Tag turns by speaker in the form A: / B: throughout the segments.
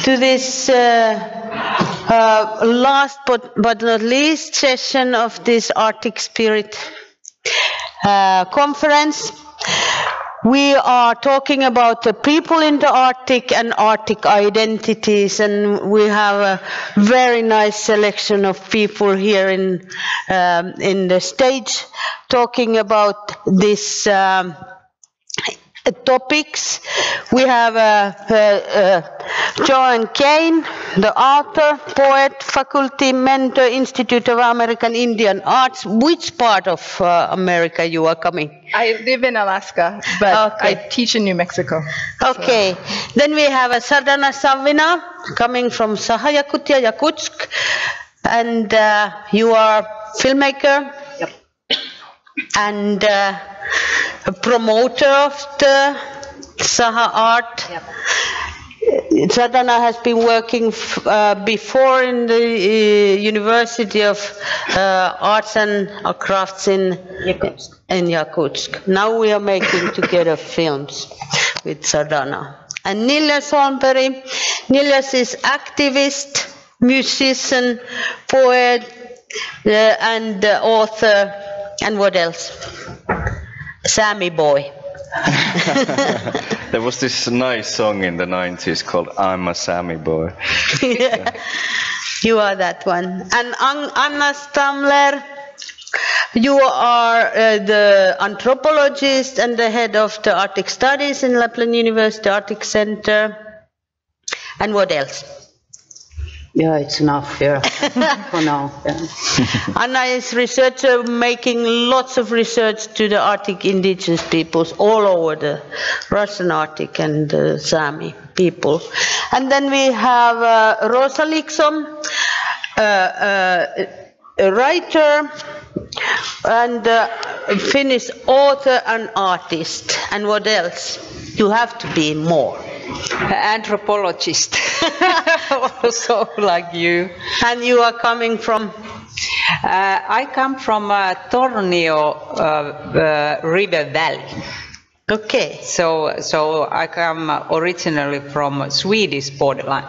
A: to this last but not least session of this Arctic Spirit conference. We are talking about the people in the Arctic and Arctic identities, and we have a very nice selection of people here in the stage talking about this topics. We have Joan Kane, the author, poet, faculty, mentor, Institute of American Indian Arts. Which part of America you are coming?
B: I live in Alaska, but I teach in New Mexico.
A: Okay. So. Then we have Sardaana Savvina coming from Sakha, Yakutsk, and you are filmmaker.
B: Yep.
A: And a promoter of the Saha art.
B: Yep.
A: Sardaana has been working before in the University of Arts and Crafts in Yakutsk. Now we are making together films with Sardaana. And Niillas Holmberg. Niillas is activist, musician, poet, and author. And what else? Sámi boy.
C: There was this nice song in the 90s called I'm a Sámi boy.
A: Yeah. You are that one. And Anna Stammler, you are the anthropologist and the head of the Arctic Studies in Lapland University Arctic Center. And what else?
D: Yeah, it's enough here for now. Yeah.
A: Anna is researcher making lots of research to the Arctic indigenous peoples all over the Russian Arctic and the Sámi people. And then we have Rosa Liksom, a writer and Finnish author and artist. And what else? You have to be more.
E: Anthropologist, also like you.
A: And you are coming from?
E: I come from Tornio River Valley.
A: Okay.
E: So I come originally from Swedish borderline.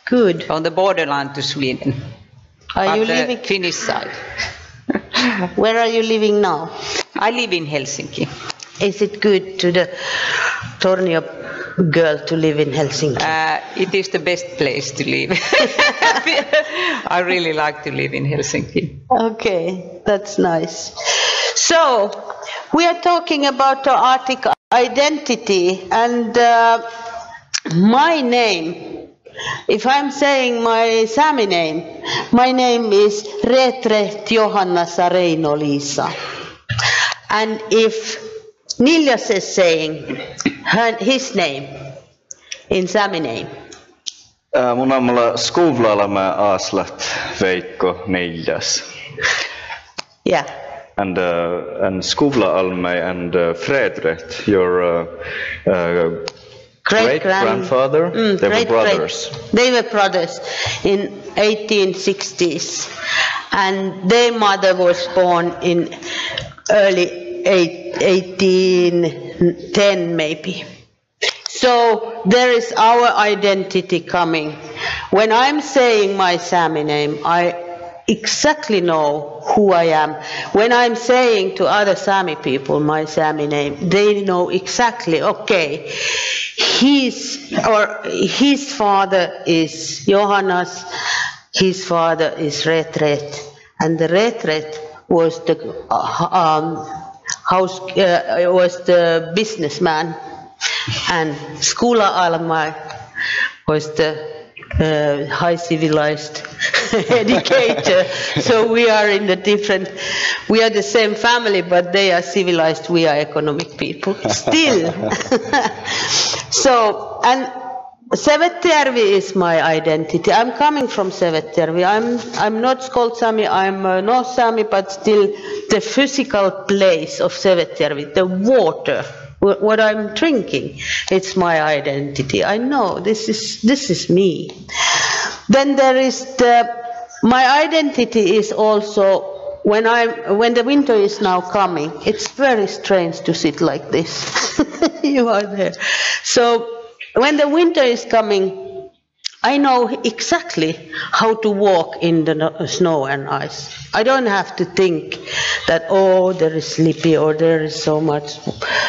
A: Good.
E: On the borderline to Sweden.
A: Are you living?
E: Finnish side.
A: Where are you living now?
E: I live in Helsinki.
A: Is it good to the Tornio girl to live in Helsinki?
E: It is the best place to live. I really like to live in Helsinki.
A: Okay, that's nice. So, we are talking about the Arctic identity, and my name, if I'm saying my Sámi name, my name is Retret Johanna Sareino-Liisa. And if Niillas is saying his name in Sámi name.
C: Mun naamalla Skuvlalama Aslat Veikko Niillas.
A: Yeah.
C: And Skuvla Alme and Fredret, your great-grandfather, they were brothers.
A: They were brothers in 1860s. And their mother was born in early 1810 maybe. So there is our identity coming. When I'm saying my Sámi name, I exactly know who I am. When I'm saying to other Sámi people my Sámi name, they know exactly, okay, his father is Johannes, his father is Retret, and the Retret was the was the businessman, and Skula Alma was the high civilized educator. So we are in the different, we are the same family, but they are civilized, we are economic people still. So, and Sevettjärvi is my identity. I'm coming from Sevettjärvi. I'm not Skolt-Sámi, I'm North Sámi, but still the physical place of Sevettjärvi, the water, what I'm drinking, it's my identity. I know this is me. Then there is my identity is also when the winter is now coming. It's very strange to sit like this. You are there. So when the winter is coming, I know exactly how to walk in the snow and ice. I don't have to think that, oh, there is slippy or there is so much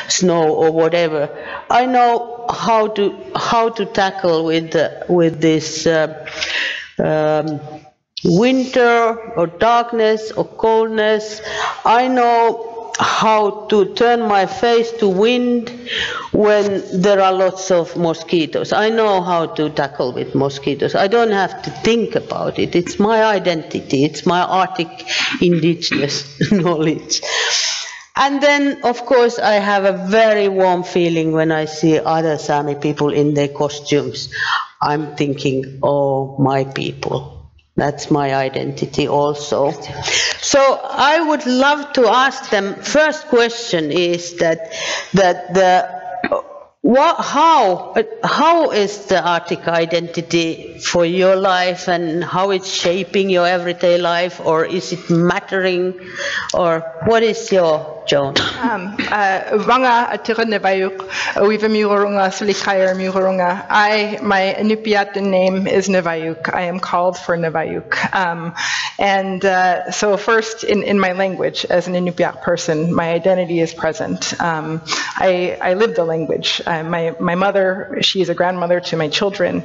A: snow or whatever. I know how to tackle with this winter or darkness or coldness. I know how to turn my face to wind when there are lots of mosquitoes. I know how to tackle with mosquitoes. I don't have to think about it. It's my identity. It's my Arctic indigenous knowledge. And then, of course, I have a very warm feeling when I see other Sámi people in their costumes. I'm thinking, oh, my people. That's my identity also. So I would love to ask them, first question is how is the Arctic identity for your life and how it's shaping your everyday life, or is it mattering, or what is your, Joan?
B: Vanga atira Nevayuk, Uiva Murunga, Sulikaya Murunga. My Inupiat name is Nevayuk. I am called for Nevayuk. So first, in my language, as an Inupiat person, my identity is present. I live the language. My mother, she is a grandmother to my children.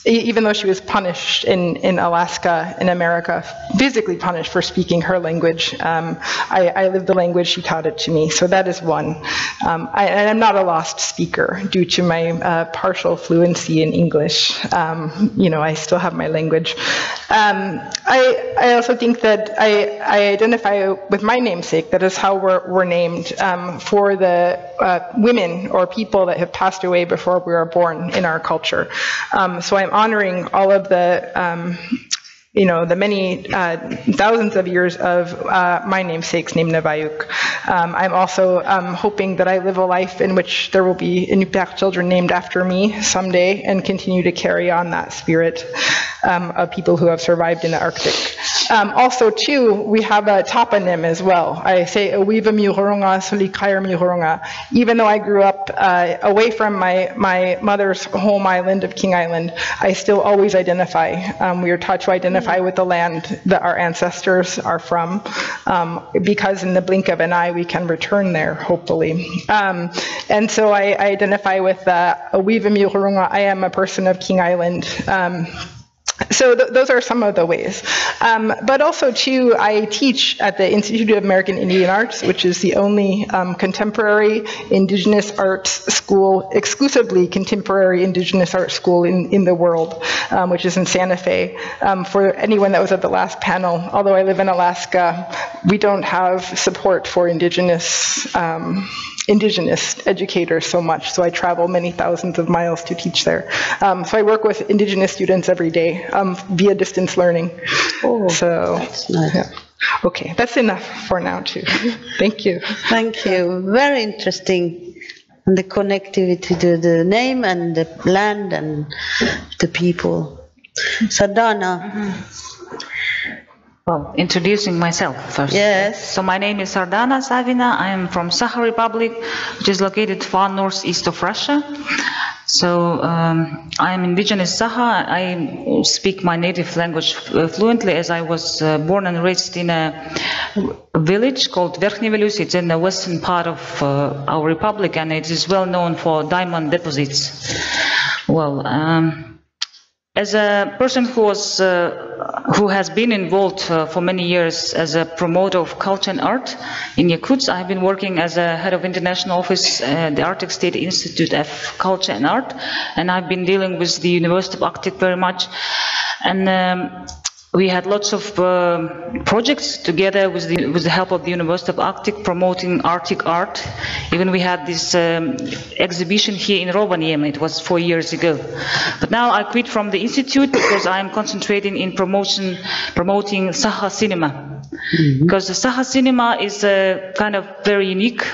B: Even though she was punished in Alaska, in America, physically punished for speaking her language, I lived the language, she taught it to me. So that is one. And I'm not a lost speaker due to my partial fluency in English. I still have my language. I also think that I identify with my namesake. That is how we're named for the women or people that have passed away before we were born in our culture. So I'm honoring all of the the many thousands of years of my namesake's name Nevayuk. I'm also hoping that I live a life in which there will be Inupiaq children named after me someday and continue to carry on that spirit of people who have survived in the Arctic. Also, too, we have a toponym as well. I say Awiva Murunga, Sulikaya Murunga. Even though I grew up away from my mother's home island of King Island, I still always identify. We are taught to identify with the land that our ancestors are from, because in the blink of an eye we can return there, hopefully. And so I identify with Awiva Murunga. I am a person of King Island. So those are some of the ways. But also, too, I teach at the Institute of American Indian Arts, which is the only contemporary Indigenous arts school, exclusively contemporary Indigenous arts school in the world, which is in Santa Fe. For anyone that was at the last panel, although I live in Alaska, we don't have support for Indigenous educators so much, so I travel many thousands of miles to teach there. So I work with Indigenous students every day via distance learning.
A: Oh,
B: so
A: that's nice.
B: Yeah. Okay, that's enough for now too. Thank you.
A: Thank you. Very interesting. And the connectivity to the name and the land and the people. Sardaana.
E: Well, introducing myself first.
A: Yes.
E: So my name is Sardaana Savvina. I am from Sahar Republic, which is located far northeast of Russia. So I am indigenous Sakha. I speak my native language fluently, as I was born and raised in a village called Verkhny Velus. It's in the western part of our republic, and it is well known for diamond deposits. Well, as a person who has been involved for many years as a promoter of culture and art in Yakutsk, I've been working as a head of international office at the Arctic State Institute of Culture and Art, and I've been dealing with the University of Arctic very much. And we had lots of projects together with the help of the University of Arctic, promoting Arctic art. Even we had this exhibition here in Rovaniemi. It was 4 years ago. But now I quit from the institute because I am concentrating in promoting Sakha cinema. Mm-hmm. Because the Sakha cinema is a kind of very unique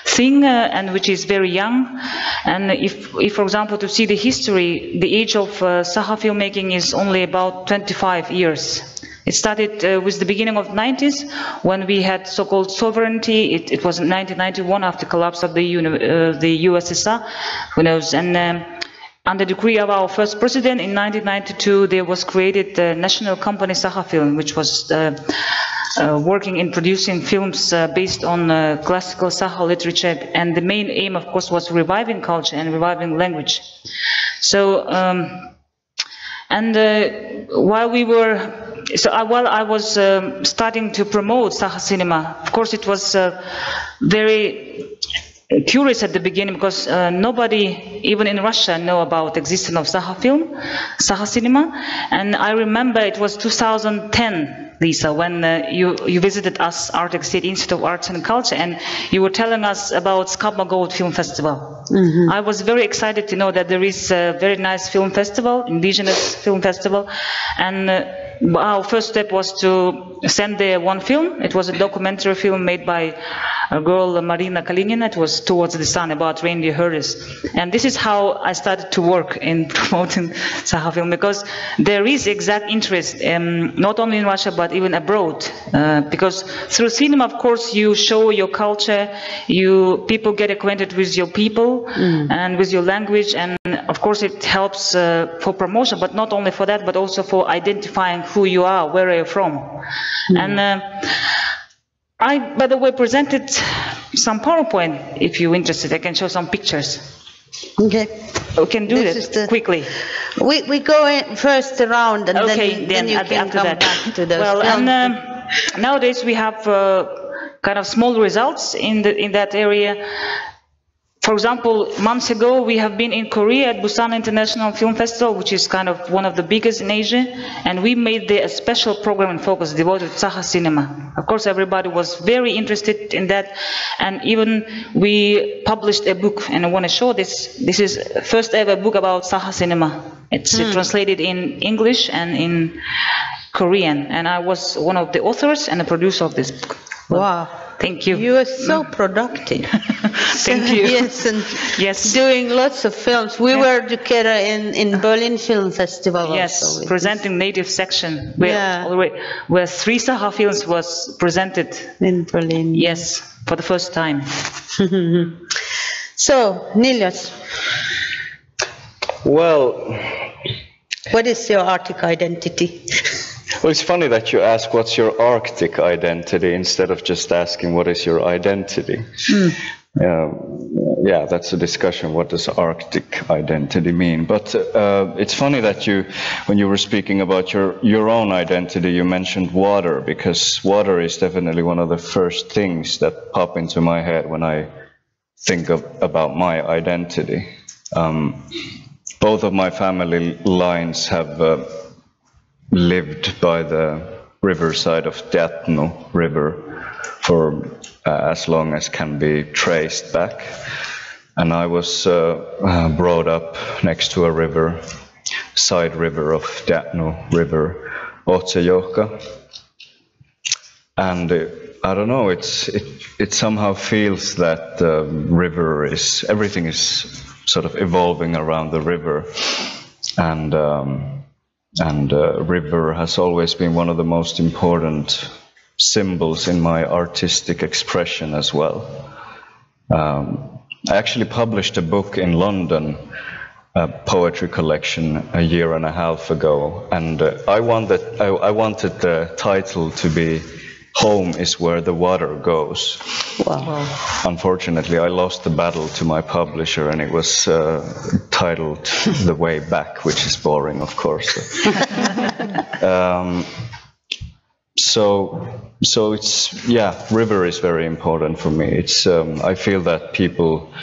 E: thing, and which is very young. And if for example, to see the history, the age of Sakha filmmaking is only about 25 years. It started with the beginning of the 90s, when we had so-called sovereignty. It was in 1991 after collapse of the USSR, who knows. And under the decree of our first president in 1992, there was created the national company Sakha Film, which was working in producing films based on classical Sakha literature, and the main aim, of course, was reviving culture and reviving language. So, while I was starting to promote Sakha cinema, of course, it was very curious at the beginning, because nobody, even in Russia, know about the existence of Sakha film, Sakha cinema. And I remember it was 2010, Lisa, when you visited us, Arctic State Institute of Arts and Culture, and you were telling us about Skapma Gold Film Festival. I was very excited to know that there is a very nice film festival, indigenous film festival, and our first step was to send there one film. It was a documentary film made by a girl, Marina Kalinina. It was Towards the Sun, about reindeer herders. And this is how I started to work in promoting Sakha film, because there is exact interest, not only in Russia, but even abroad. Because through cinema, of course, you show your culture, people get acquainted with your people and with your language, and of course it helps for promotion, but not only for that, but also for identifying who you are, where are you from. And I, by the way, presented some PowerPoint. If you're interested, I can show some pictures.
A: Okay.
E: We can do that quickly.
A: We go in first around, and then you can come back to the film.
E: And nowadays we have kind of small results in that area. For example, months ago we have been in Korea at Busan International Film Festival, which is kind of one of the biggest in Asia, and we made there a special program and focus devoted to Sakha cinema. Of course, everybody was very interested in that, and even we published a book, and I want to show this. This is first ever book about Sakha cinema. It's translated in English and in Korean, and I was one of the authors and the producer of this book.
A: Wow.
E: Thank you.
A: You are so productive.
E: Thank you.
A: Yes, and doing lots of films. We were together in Berlin Film Festival.
E: Yes,
A: also
E: presenting native section where 3 Sakha films was presented
A: in Berlin.
E: Yes, for the first time.
A: So, Niillas.
C: Well,
A: what is your Arctic identity?
C: Well, it's funny that you ask what's your Arctic identity instead of just asking what is your identity. Yeah, that's a discussion. What does Arctic identity mean? But it's funny that when you were speaking about your own identity, you mentioned water, because water is definitely one of the first things that pop into my head when I think about my identity. Both of my family lines have lived by the riverside of Diatnu River for as long as can be traced back. And I was brought up next to a river, side river of Diatnu River, Otsejohka. And I don't know, it somehow feels that the river everything is sort of evolving around the river. And river has always been one of the most important symbols in my artistic expression as well. I actually published a book in London, a poetry collection, a year and a half ago, and I wanted the title to be "Home is where the water goes."
A: Wow.
C: Unfortunately, I lost the battle to my publisher, and it was titled "The Way Back," which is boring, of course. So it's, river is very important for me. It's I feel that people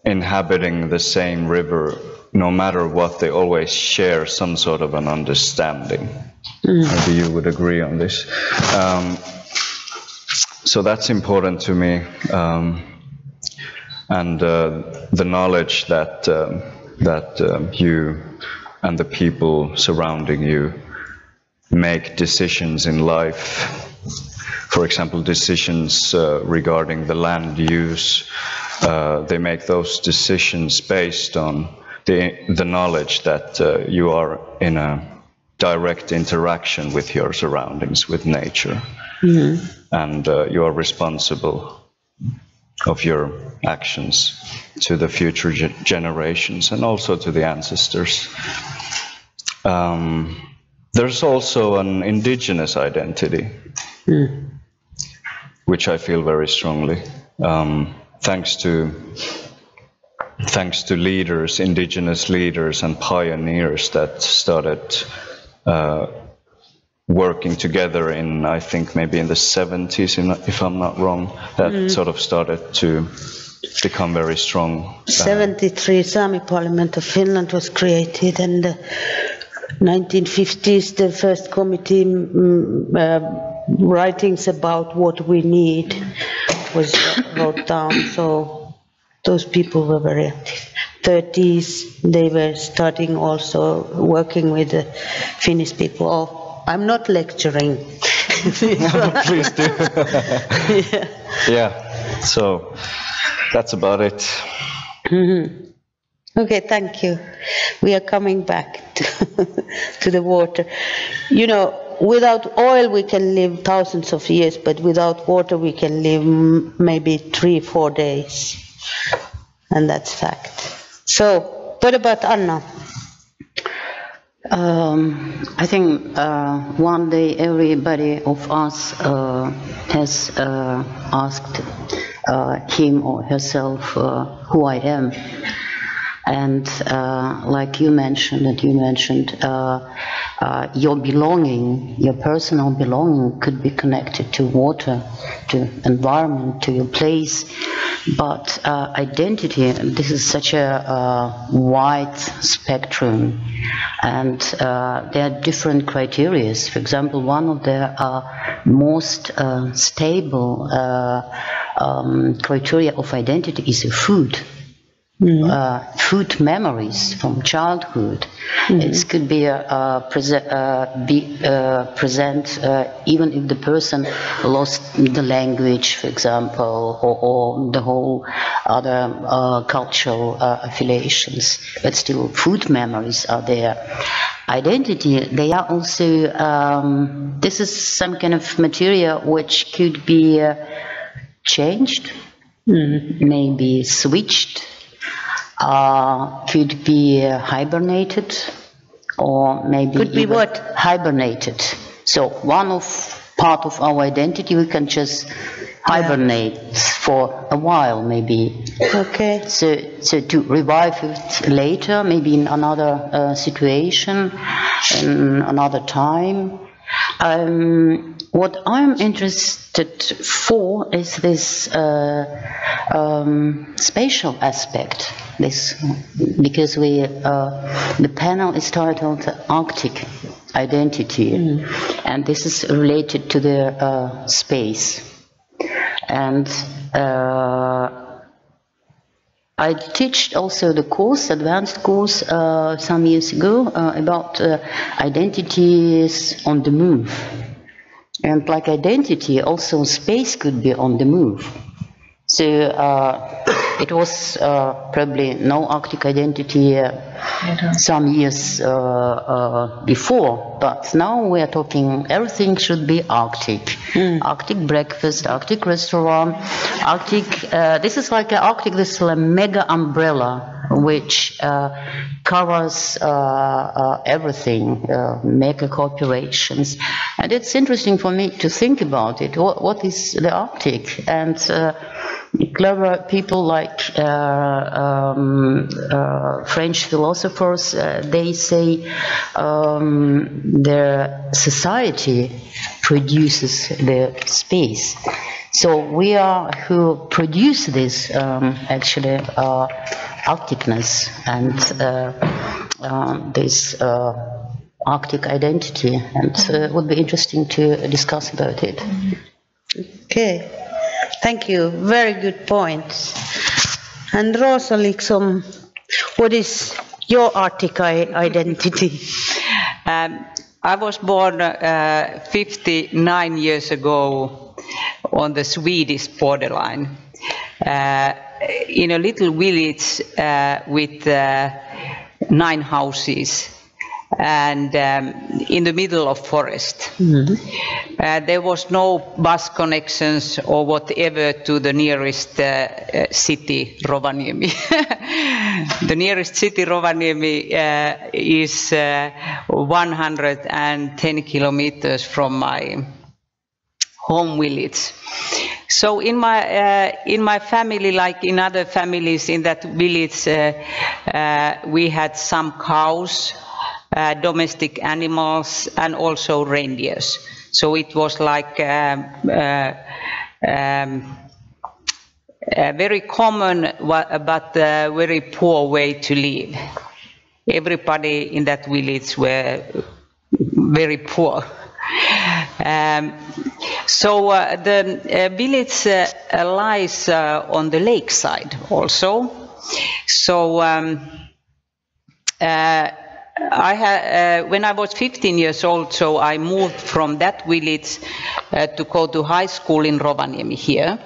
C: inhabiting the same river, no matter what, they always share some sort of an understanding. Maybe you would agree on this. So that's important to me, and the knowledge that you and the people surrounding you make decisions in life. For example, decisions regarding the land use. They make those decisions based on the knowledge that you are in a direct interaction with your surroundings, with nature, and you are responsible of your actions to the future generations and also to the ancestors. There's also an indigenous identity, which I feel very strongly, thanks to leaders, indigenous leaders and pioneers that started working together in, I think, maybe in the 70s, if I'm not wrong, that sort of started to become very strong.
A: 73, Sámi Parliament of Finland was created, and 1950s, the first committee writings about what we need was wrote down, so those people were very active. 30s, they were starting also working with the Finnish people. Oh, I'm not lecturing.
C: Please do. Yeah, so that's about it.
A: Okay, thank you. We are coming back to the water. You know, without oil we can live thousands of years, but without water we can live maybe 3-4 days. And that's fact. So, what about Anna?
D: I think one day everybody of us has asked him or herself who I am. And like you mentioned, your belonging, your personal belonging could be connected to water, to environment, to your place. But identity, this is such a wide spectrum, and there are different criteria. For example, one of the most stable criteria of identity is food. Food memories from childhood. It could be present even if the person lost the language, for example, or the whole other cultural affiliations, but still food memories are there. Identity, they are also, this is some kind of material which could be changed, maybe switched, could be hibernated, or maybe
A: could be what?
D: Hibernated. So one of part of our identity we can just hibernate for a while, maybe.
A: Okay.
D: So to revive it later, maybe in another situation, in another time. What I'm interested for is this spatial aspect. This, because the panel is titled Arctic Identity, and this is related to the space. And I teach also the course, advanced course, some years ago about identities on the move. And like identity, also space could be on the move. So it was probably no Arctic identity some years before, but now we are talking everything should be Arctic. Arctic breakfast, Arctic restaurant, Arctic, this is like an Arctic, this is a mega umbrella which covers everything, mega corporations. And it's interesting for me to think about it. What is the Arctic? And clever people like French philosophers, they say their society produces the space. So we are who produce this actually Arcticness and this Arctic identity, and it would be interesting to discuss about it.
A: Okay. Thank you. Very good points. And Rosa Liksom, what is your Arctic identity?
F: I was born 59 years ago on the Swedish borderline in a little village with 9 houses. and in the middle of forest. There was no bus connections or whatever to the nearest city, Rovaniemi. The nearest city, Rovaniemi, is 110 kilometers from my home village. So in my family, like in other families in that village, we had some cows, domestic animals, and also reindeers. So it was like a very common but very poor way to live. Everybody in that village were very poor. So the village lies on the lakeside also. So when I was 15 years old, so I moved from that village to go to high school in Rovaniemi here.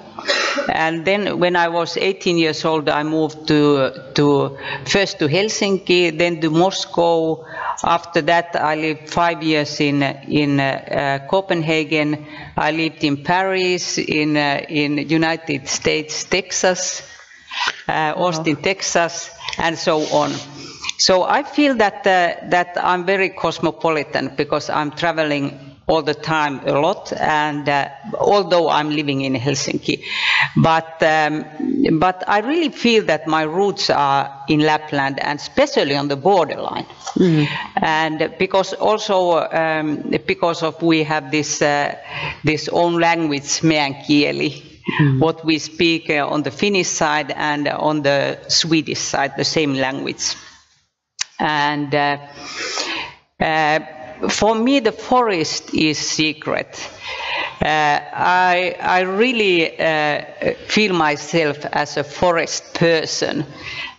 F: And then when I was 18 years old, I moved first to Helsinki, then to Moscow. After that, I lived 5 years in Copenhagen. I lived in Paris, in United States, Texas, Austin, Texas, and so on. So I feel that I'm very cosmopolitan because I'm traveling all the time a lot, and although I'm living in Helsinki, but I really feel that my roots are in Lapland, and especially on the borderline. And because also because of we have this own language, meän kieli, what we speak on the Finnish side and on the Swedish side, the same language. And for me, the forest is secret. I really feel myself as a forest person,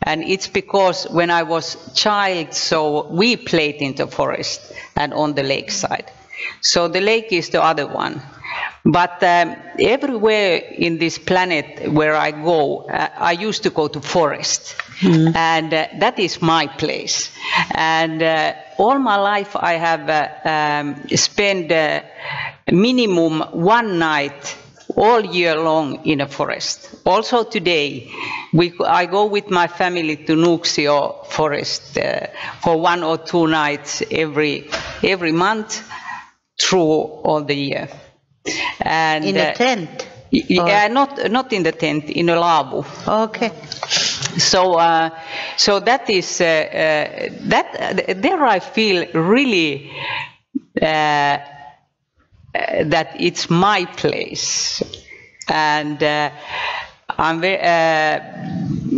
F: and it's because when I was a child, so we played in the forest and on the lakeside. So the lake is the other one. But everywhere in this planet where I go, I used to go to forest, and that is my place. And all my life I have spent minimum one night all year long in a forest. Also today, I go with my family to Nuuksio forest for 1 or 2 nights every month through all the year. And,
A: in a tent?
F: Yeah, not in the tent, in a laavu.
A: Okay.
F: So that is there I feel really that it's my place, and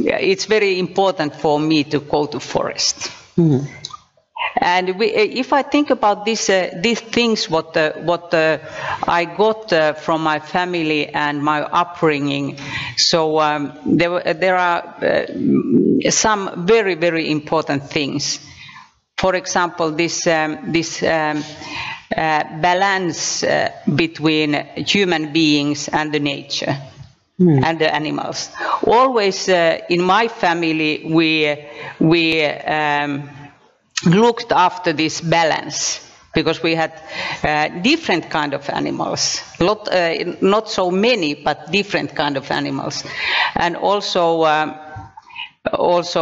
F: it's very important for me to go to forest. And if I think about these things, what I got from my family and my upbringing, so there are some very, very important things. For example, this balance between human beings and the nature and the animals. Always in my family, we looked after this balance, because we had different kind of animals, not so many, but different kind of animals. And also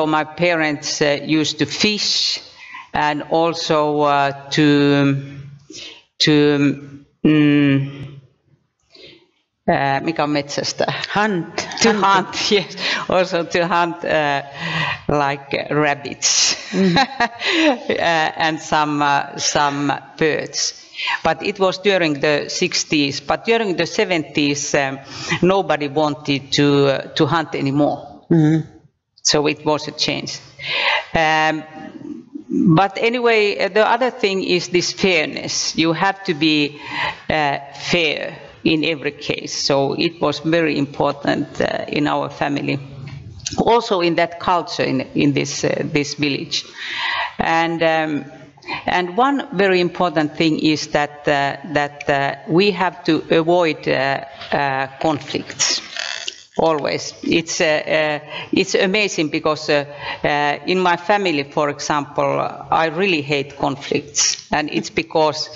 F: my parents used to fish, and also mikä on metsästä?
A: Hunt.
F: To hunt, yes. Also to hunt like rabbits and some birds. But it was during the 60s. But during the 70s, nobody wanted to hunt anymore. So it was a change. But anyway, the other thing is this fairness. You have to be fair in every case. So it was very important in our family. Also in that culture in this village. And one very important thing is that we have to avoid conflicts. always. It's amazing because in my family, for example, I really hate conflicts, and it's because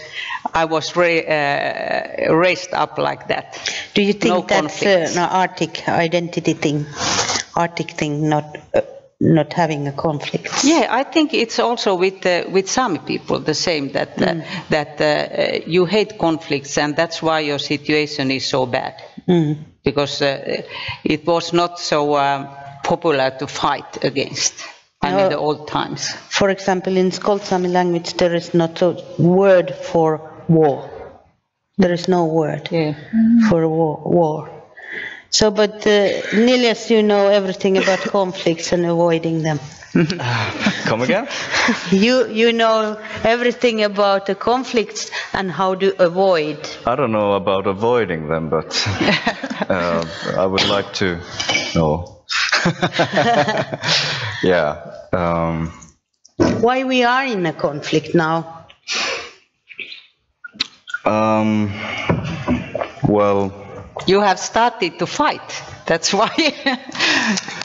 F: I was raised up like that.
A: Do you think
F: No
A: that's
F: conflicts.
A: an Arctic identity thing? Arctic thing, not having a conflict?
F: Yeah, I think it's also with Sámi people the same, that you hate conflicts, and that's why your situation is so bad. Because it was not so popular to fight against in the old times.
A: For example, in Sami language, there is not a word for war. There is no word for war. So, but Niillas, you know everything about conflicts and avoiding them.
C: Come again?
A: You know everything about the conflicts and how to avoid.
C: I don't know about avoiding them, but I would like to know. Yeah.
A: Why we are in a conflict now?
C: Well.
F: You have started to fight. That's why.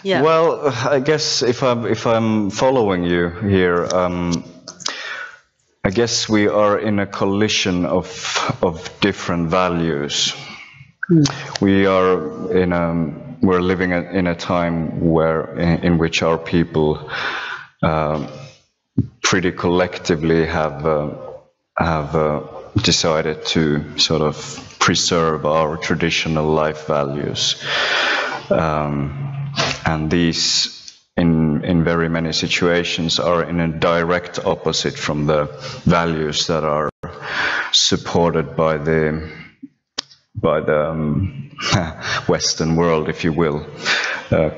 A: Yeah.
C: Well, I guess if I'm following you here, I guess we are in a collision of different values. We're living in a time in which our people pretty collectively have decided to sort of preserve our traditional life values, and these in very many situations are in a direct opposite from the values that are supported by the Western world, if you will,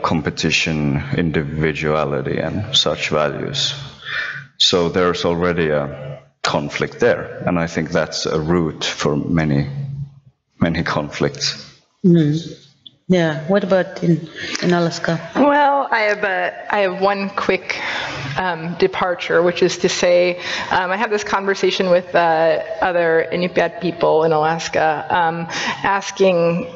C: competition, individuality, and such values. So there's already a conflict there, and I think that's a root for many conflicts.
A: Yeah. What about in Alaska?
B: Well, I have one quick departure, which is to say, I had this conversation with other Inupiat people in Alaska, asking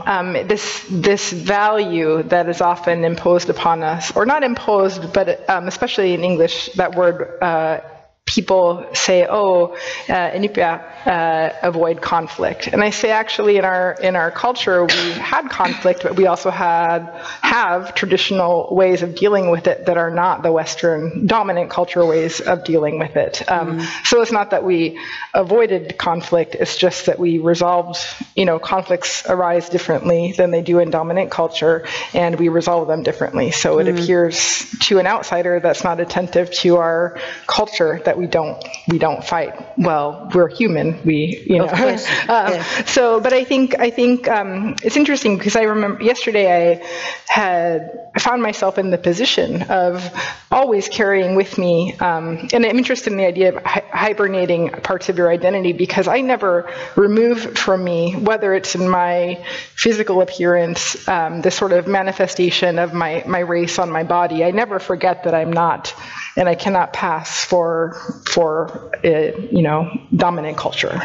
B: this value that is often imposed upon us, or not imposed, but especially in English, that word. People say, "Oh, Inupiat avoid conflict," and I say, actually, in our culture, we had conflict, but we also have traditional ways of dealing with it that are not the Western dominant cultural ways of dealing with it. So it's not that we avoided conflict; it's just that we resolved. Conflicts arise differently than they do in dominant culture, and we resolve them differently. So it appears to an outsider that's not attentive to our culture that we don't fight. Well, we're human.
A: Of course.
B: So, but I think it's interesting because I remember yesterday I found myself in the position of always carrying with me, and I'm interested in the idea of hibernating parts of your identity, because I never remove from me, whether it's in my physical appearance, this sort of manifestation of my race on my body. I never forget that I'm not, and I cannot pass for dominant culture.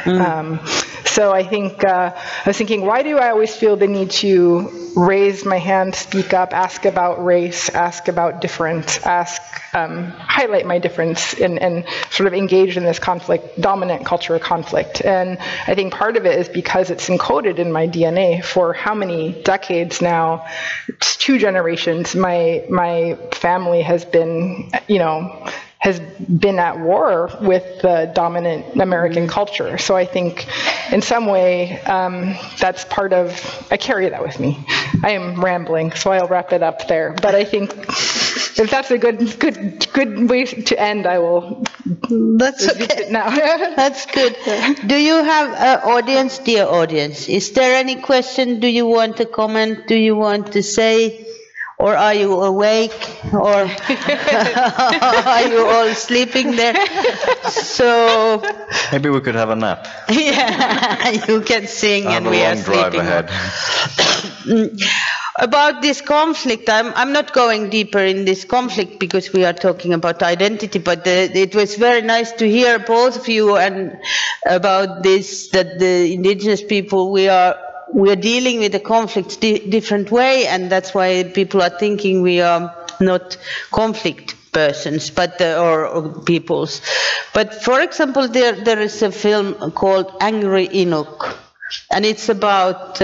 B: So I think I was thinking, why do I always feel the need to raise my hand, speak up, ask about race, ask about difference, highlight my difference, and sort of engage in this conflict, dominant culture conflict? And I think part of it is because it's encoded in my DNA for how many decades now? It's 2 generations. My family has been, at war with the dominant American culture. So I think in some way that's part of, I carry that with me. I am rambling, so I'll wrap it up there. But I think if that's a good way to end, I will.
A: That's okay.
B: Now.
A: That's good. Do you have an audience, dear audience? Is there any question? Do you want to comment? Do you want to say? Or are you awake? Or are you all sleeping there? So
C: Maybe we could have a nap.
A: yeah, you can sing and we are sleeping.
C: Ahead.
A: About this conflict, I'm not going deeper in this conflict because we are talking about identity, but it was very nice to hear both of you and about this, that the indigenous people, we are are dealing with the conflicts different way, and that's why people are thinking we are not conflict persons, but or peoples. But for example, there is a film called Angry Inuk, and it's about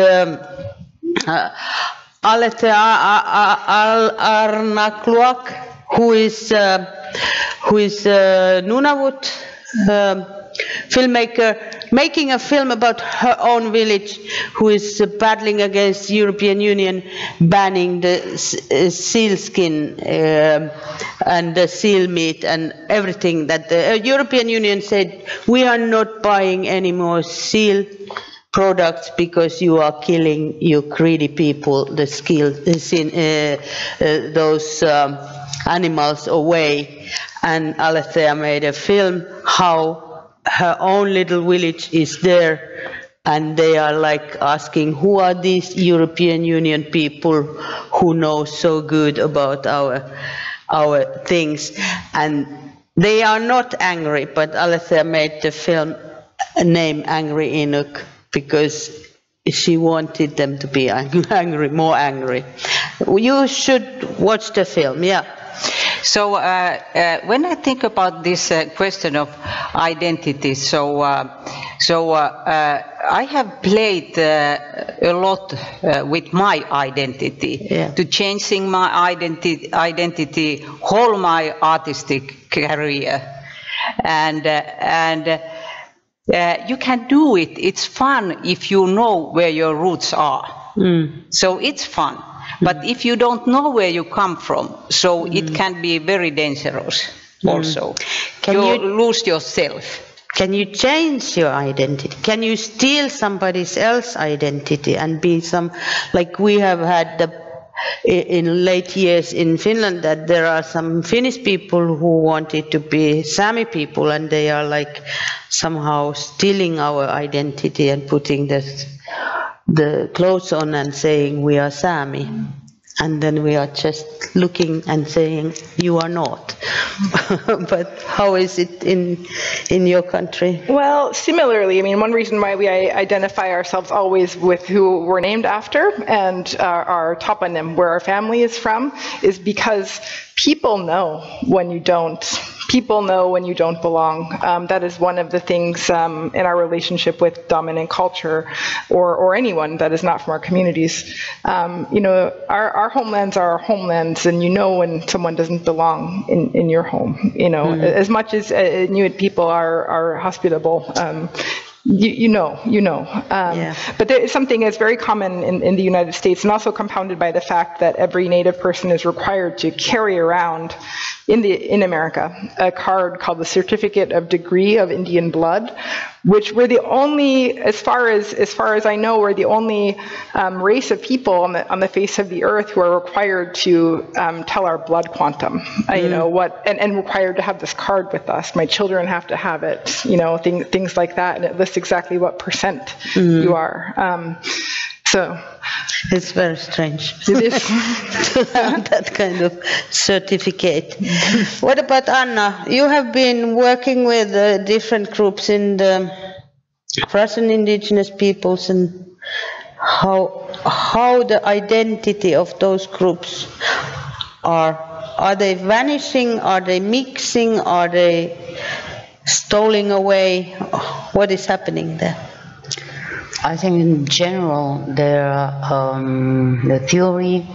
A: Alete Arnakluak, who is Nunavut filmmaker, making a film about her own village, who is battling against the European Union banning the seal skin and the seal meat and everything that the European Union said, we are not buying any more seal products because you are killing, you greedy people, those animals away. And Alethea made a film how her own little village is there, and they are like asking, who are these European Union people who know so good about our things? And they are not angry, but Alethea made the film name Angry Inuk because she wanted them to be angry, more angry. You should watch the film, yeah.
F: So when I think about this question of identity, I have played a lot with my identity, to changing my identity, whole my artistic career, and you can do it. It's fun if you know where your roots are. So it's fun. But if you don't know where you come from, so it can be very dangerous also. You lose yourself.
A: Can you change your identity? Can you steal somebody else's identity and be some, like we have had in late years in Finland, that there are some Finnish people who wanted to be Sámi people, and they are like somehow stealing our identity and putting the clothes on and saying we are Sámi, and then we are just looking and saying you are not. But how is it in your country?
B: Well, similarly, I mean, one reason why we identify ourselves always with who we're named after and our toponym, where our family is from, is because people know when you don't. People know when you don't belong. That is one of the things in our relationship with dominant culture, or anyone that is not from our communities. You know, our homelands are our homelands, and you know when someone doesn't belong in your home. You know, as much as Inuit people are hospitable. You know. But there is something that's very common in the United States, and also compounded by the fact that every Native person is required to carry around in America a card called the Certificate of Degree of Indian Blood, which we're the only, as far as I know, we're the only race of people on the face of the earth who are required to tell our blood quantum. You know what, and required to have this card with us. My children have to have it. You know, things like that, and it lists exactly what percent you are. So
A: it's very strange
B: it is.
A: to have that kind of certificate. What about Anna? You have been working with different groups in the Russian indigenous peoples, and how the identity of those groups are they vanishing? Are they mixing? Are they stoling away? What is happening there?
D: I think in general, the theory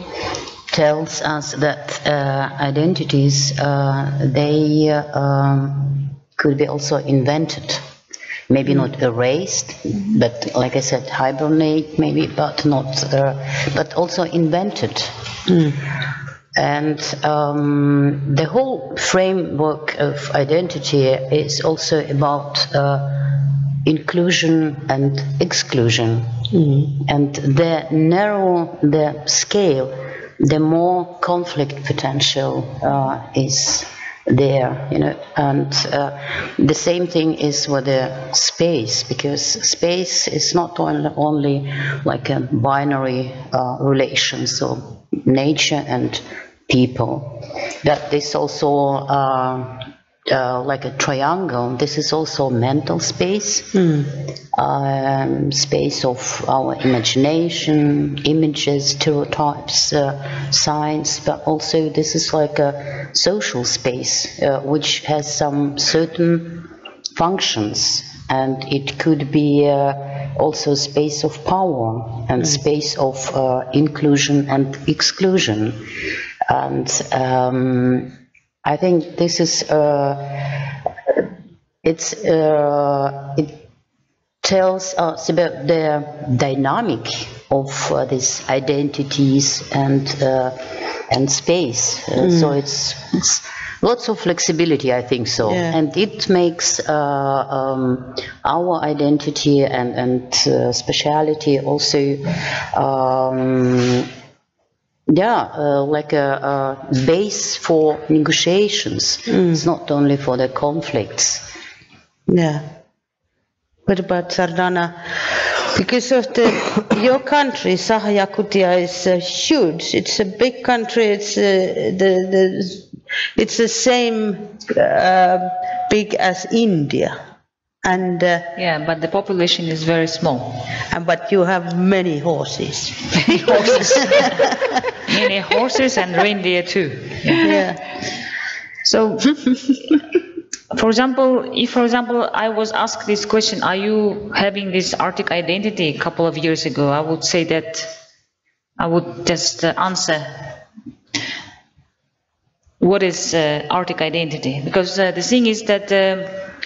D: tells us that identities, they could be also invented. Maybe not erased, but like I said, hibernate maybe, but not, but also invented. And the whole framework of identity is also about inclusion and exclusion. And the narrower the scale, the more conflict potential is there, you know. And the same thing is with the space, because space is not only like a binary relation, so nature and people. That this also like a triangle. This is also mental space, space of our imagination, images, stereotypes, signs, but also this is like a social space which has some certain functions, and it could be also space of power and space of inclusion and exclusion. And I think this is it tells us about the dynamic of these identities and space. So it's lots of flexibility, I think so, and it makes our identity and speciality also. Like a base for negotiations. It's not only for the conflicts.
A: Yeah. What about Sardaana? Because of your country, Saha Yakutia is huge. It's a big country. It's it's the same big as India. And
E: yeah, but the population is very small.
A: But you have many horses.
E: Many horses and reindeer too.
A: Yeah.
E: So, for example, if I was asked this question, are you having this Arctic identity a couple of years ago, I would say that I would just answer, what is Arctic identity? Because the thing is that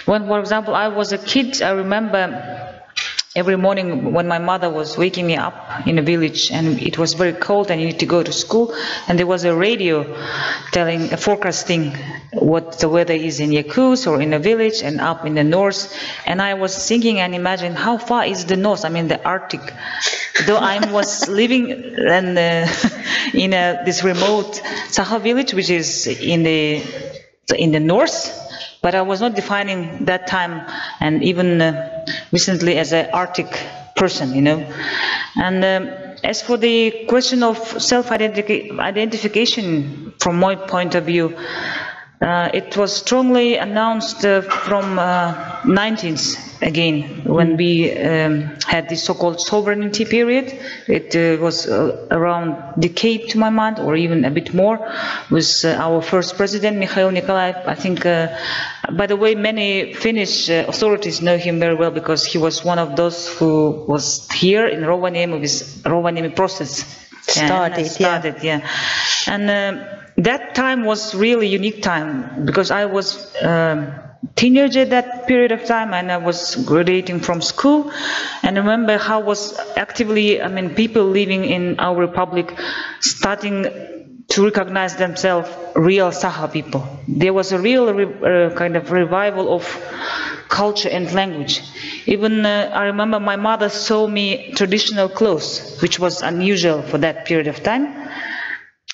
E: when, for example, I was a kid, I remember every morning when my mother was waking me up in a village and it was very cold and you need to go to school, and there was a radio forecasting what the weather is in Yakutsk or in a village and up in the north, and I was thinking and imagining how far is the north, I mean the Arctic, though I was living in this remote Sakha village which is in the north, but I was not defining that time and even recently as an Arctic person, you know. And as for the question of self-identification, from my point of view, it was strongly announced from 19th again, when we had this so-called sovereignty period. It was around a decade to my mind, or even a bit more, with our first president, Mikhail Nikolaev. I think, by the way, many Finnish authorities know him very well because he was one of those who was here in Rovaniemi with Rovaniemi process. Started. And that time was really unique time because I was teenager at that period of time and I was graduating from school, and I remember how was actively, I mean, people living in our republic starting to recognize themselves real Sakha people. There was a real kind of revival of culture and language. Even I remember my mother saw me traditional clothes, which was unusual for that period of time.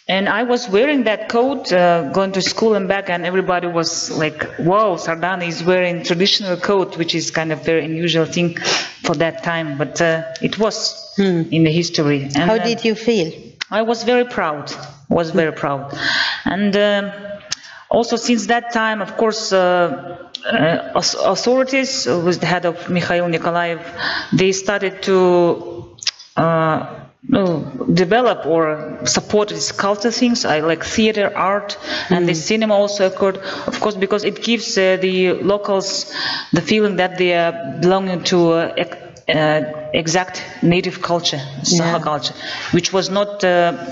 E: And I was wearing that coat, going to school and back, and everybody was like, wow, Sardaana is wearing traditional coat, which is kind of very unusual thing for that time. But it was in the history. And,
A: how did you feel?
E: I was very proud, And also since that time, of course, authorities, with the head of Mikhail Nikolaev, they started to develop or support these cultural things, like theater, art, and the cinema also occurred, of course, because it gives the locals the feeling that they are belonging to exact native culture, Sakha culture, which was not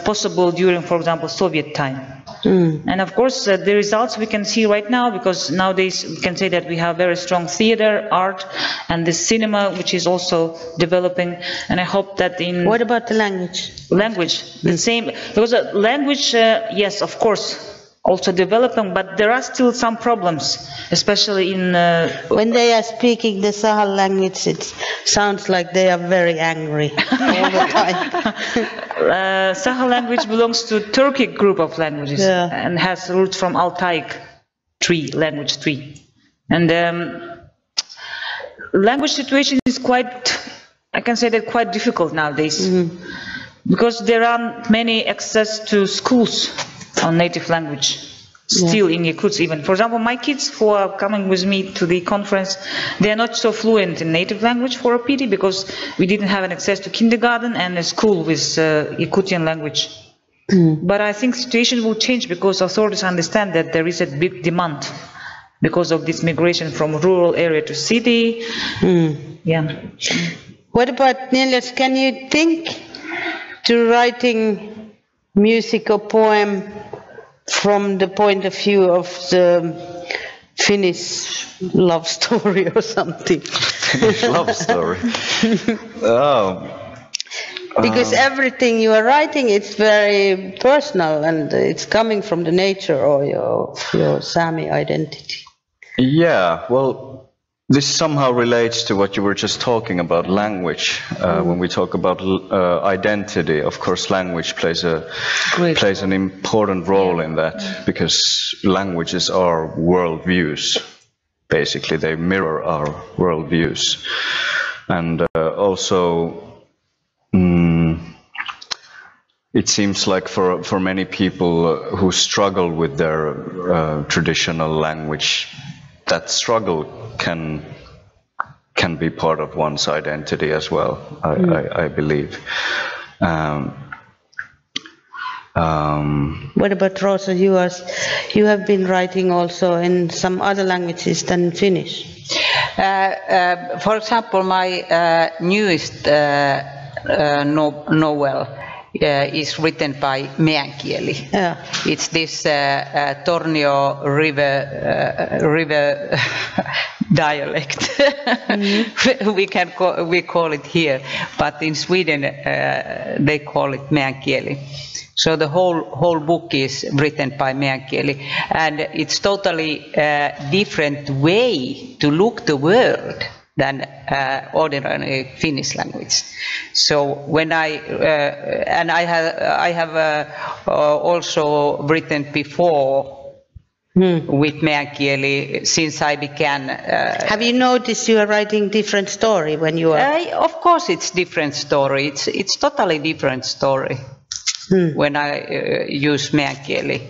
E: possible during, for example, Soviet time. And of course, the results we can see right now, because nowadays we can say that we have very strong theater, art, and the cinema, which is also developing. And I hope that in...
A: What about the language?
E: Language, the same. Because language, yes, of course, also developing, but there are still some problems, especially in...
A: when they are speaking the Sakha language, it sounds like they are very angry all the time.
E: Sakha language belongs to Turkic group of languages and has roots from Altaic language tree. And language situation is quite, I can say that quite difficult nowadays, because there aren't many access to schools on native language. still in Yakuts even. For example, my kids who are coming with me to the conference, they are not so fluent in native language for OPD because we didn't have an access to kindergarten and a school with Yakutian language. But I think situation will change because authorities understand that there is a big demand because of this migration from rural area to city. Yeah.
A: What about Niillas? Can you think to writing music or poem from the point of view of the Finnish love story or something?
C: Finnish love story.
A: Because everything you are writing, it's very personal and it's coming from the nature or your Sámi identity.
C: Yeah, well, this somehow relates to what you were just talking about, language. When we talk about identity, of course, language plays an important role in that, because languages are worldviews. Basically, they mirror our worldviews. And also, it seems like for many people who struggle with their traditional language, that struggle can be part of one's identity as well, I believe.
A: What about Rosa? You have been writing also in some other languages than Finnish.
F: For example, my newest novel is written by meänkieli.
A: Yeah.
F: It's this Tornio river dialect. We call it here, but in Sweden they call it meänkieli. So the whole book is written by meänkieli, and it's totally different way to look the world than ordinary Finnish language. So when I have also written before with meänkieli since I began.
A: Have you noticed you are writing different story when you are?
F: Of course, it's different story. It's totally different story when I use meänkieli.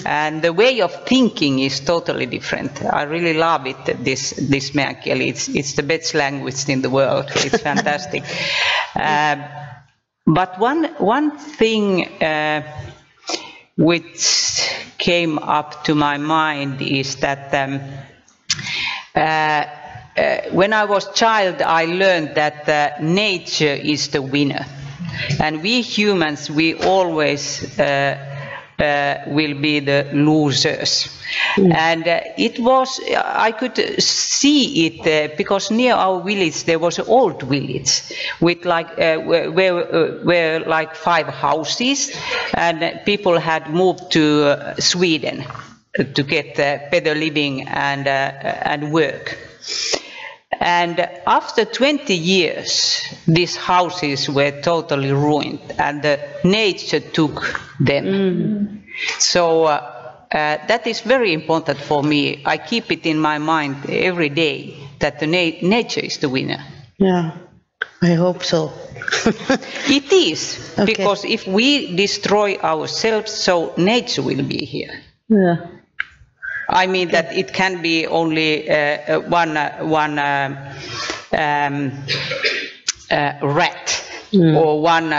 F: And the way of thinking is totally different. I really love it, this meänkieli. It's the best language in the world. It's fantastic. But one thing which came up to my mind is that when I was a child, I learned that nature is the winner. And we humans, we always will be the losers. And it was, I could see it because near our village there was an old village with like where like 5 houses, and people had moved to Sweden to get better living and work. And after 20 years, these houses were totally ruined, and the nature took them. So that is very important for me. I keep it in my mind every day that the nature is the winner.
A: Yeah, I hope so.
F: It is, because if we destroy ourselves, so nature will be here.
A: Yeah.
F: I mean that it can be only one rat or one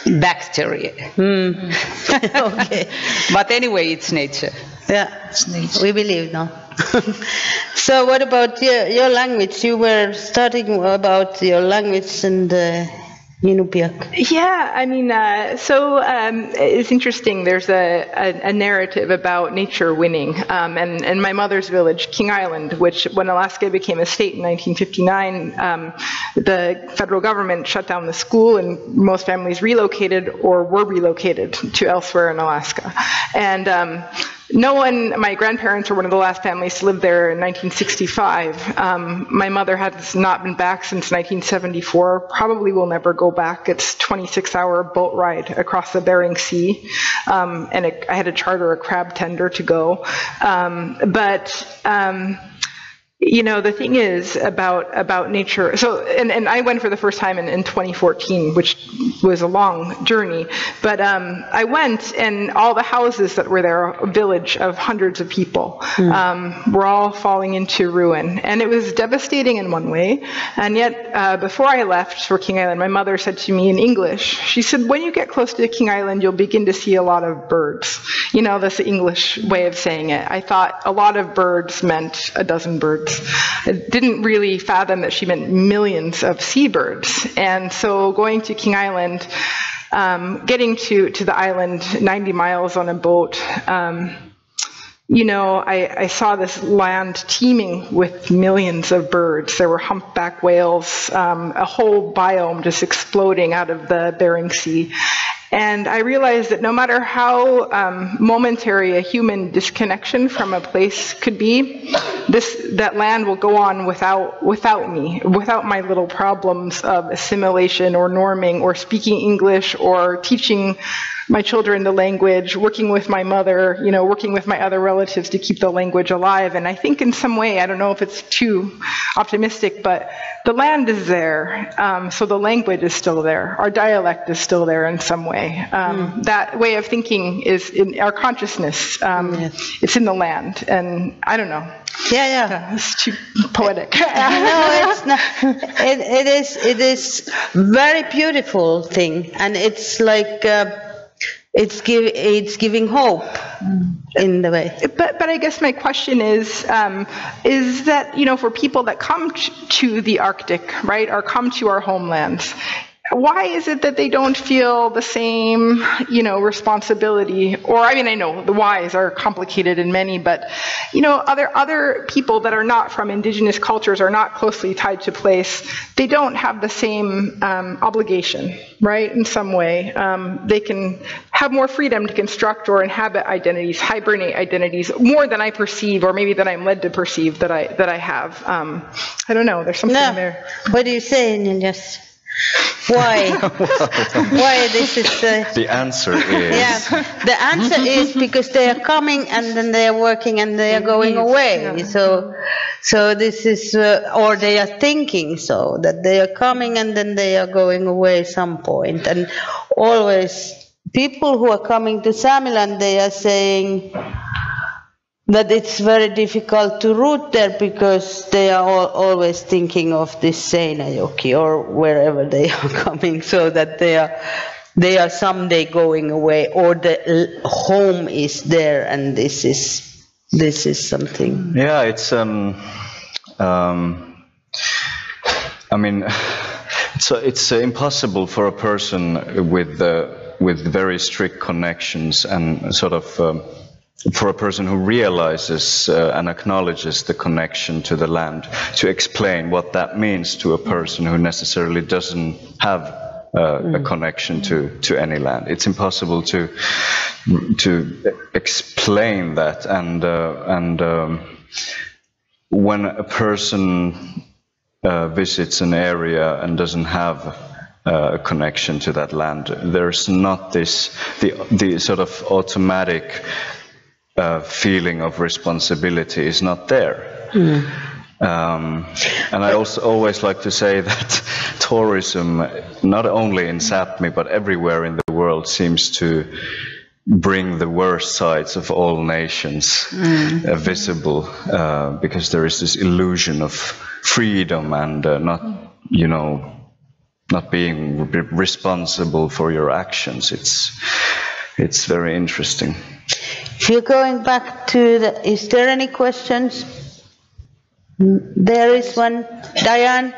F: bacteria.
A: Okay.
F: But anyway, it's nature.
A: Yeah, it's nature. We believe now. So what about your language? You were studying about your language and Inupiaq.
B: Yeah, I mean, it's interesting. There's a narrative about nature winning. And in my mother's village, King Island, which when Alaska became a state in 1959, the federal government shut down the school and most families relocated or were relocated to elsewhere in Alaska. And my grandparents were one of the last families to live there in 1965. My mother has not been back since 1974, probably will never go back. It's a 26-hour boat ride across the Bering Sea, and I had to charter a crab tender to go. You know, the thing is about nature. So, and I went for the first time in 2014, which was a long journey. But I went, and all the houses that were there, a village of hundreds of people, were all falling into ruin. And it was devastating in one way. And yet, before I left for King Island, my mother said to me in English, she said, when you get close to King Island, you'll begin to see a lot of birds. You know, that's the English way of saying it. I thought a lot of birds meant a dozen birds. I didn't really fathom that she meant millions of seabirds. And so going to King Island, getting to the island 90 miles on a boat, you know, I saw this land teeming with millions of birds. There were humpback whales, a whole biome just exploding out of the Bering Sea. And I realized that no matter how momentary a human disconnection from a place could be, that land will go on without me, without my little problems of assimilation or norming or speaking English or teaching my children the language, working with my mother, you know, working with my other relatives to keep the language alive. And I think in some way, I don't know if it's too optimistic, but the land is there, so the language is still there. Our dialect is still there in some way. That way of thinking is in our consciousness. Yes. It's in the land, and I don't know.
A: Yeah.
B: It's too poetic.
A: No, it's not. It is very beautiful thing, and it's like it's giving hope in the way.
B: But I guess my question is that, you know, for people that come to the Arctic, right, or come to our homelands, why is it that they don't feel the same, you know, responsibility? Or, I mean, I know the whys are complicated in many, but, you know, other people that are not from indigenous cultures are not closely tied to place. They don't have the same obligation, right, in some way. They can have more freedom to construct or inhabit identities, hibernate identities, more than I perceive, or maybe that I'm led to perceive that I have. I don't know, there's something there.
A: What do you say, Niillas? Why? Why this is
C: the answer is
A: the answer is because they are coming and then they are working and they are going away. So this is or they are thinking so that they are coming and then they are going away some point. And always people who are coming to Samiland, they are saying that it's very difficult to root there because they are always thinking of this Seinäjoki or wherever they are coming, so that they are someday going away, or the home is there, and this is something.
C: Yeah, it's I mean, it's impossible for a person with very strict connections and sort of. For a person who realizes and acknowledges the connection to the land, to explain what that means to a person who necessarily doesn't have a connection to any land. It's impossible to explain that, and when a person visits an area and doesn't have a connection to that land, there's not the sort of automatic feeling of responsibility is not there. And I also always like to say that tourism, not only in Sápmi but everywhere in the world, seems to bring the worst sides of all nations visible, because there is this illusion of freedom and not being responsible for your actions. It's very interesting.
A: If you're going back to is there any questions? There is one. Diane?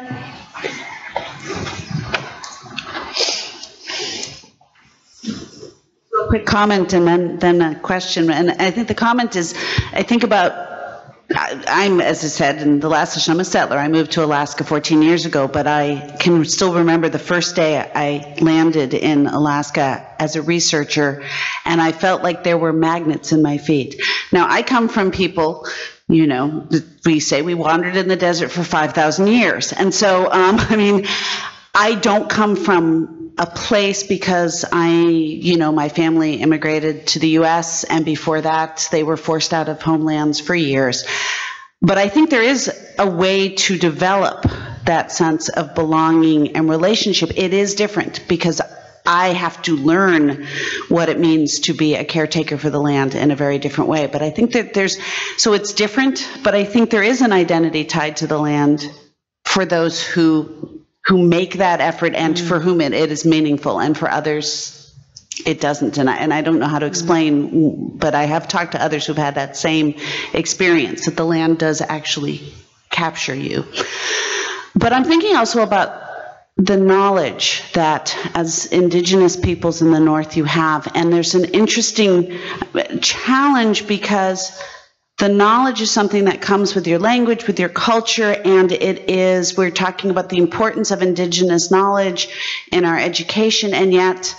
G: Real quick comment and then a question. And I think the comment is, I think about, I'm, as I said in the last session, I'm a settler. I moved to Alaska 14 years ago, but I can still remember the first day I landed in Alaska as a researcher, and I felt like there were magnets in my feet. Now, I come from people, you know, we say we wandered in the desert for 5,000 years. And so, I mean, I don't come from a place because my family immigrated to the U.S., and before that, they were forced out of homelands for years. But I think there is a way to develop that sense of belonging and relationship. It is different because I have to learn what it means to be a caretaker for the land in a very different way. But I think that so it's different, but I think there is an identity tied to the land for those who make that effort and for whom it is meaningful, and for others it doesn't. And I don't know how to explain, but I have talked to others who've had that same experience, that the land does actually capture you. But I'm thinking also about the knowledge that as Indigenous peoples in the North you have, and there's an interesting challenge because the knowledge is something that comes with your language, with your culture, and we're talking about the importance of Indigenous knowledge in our education, and yet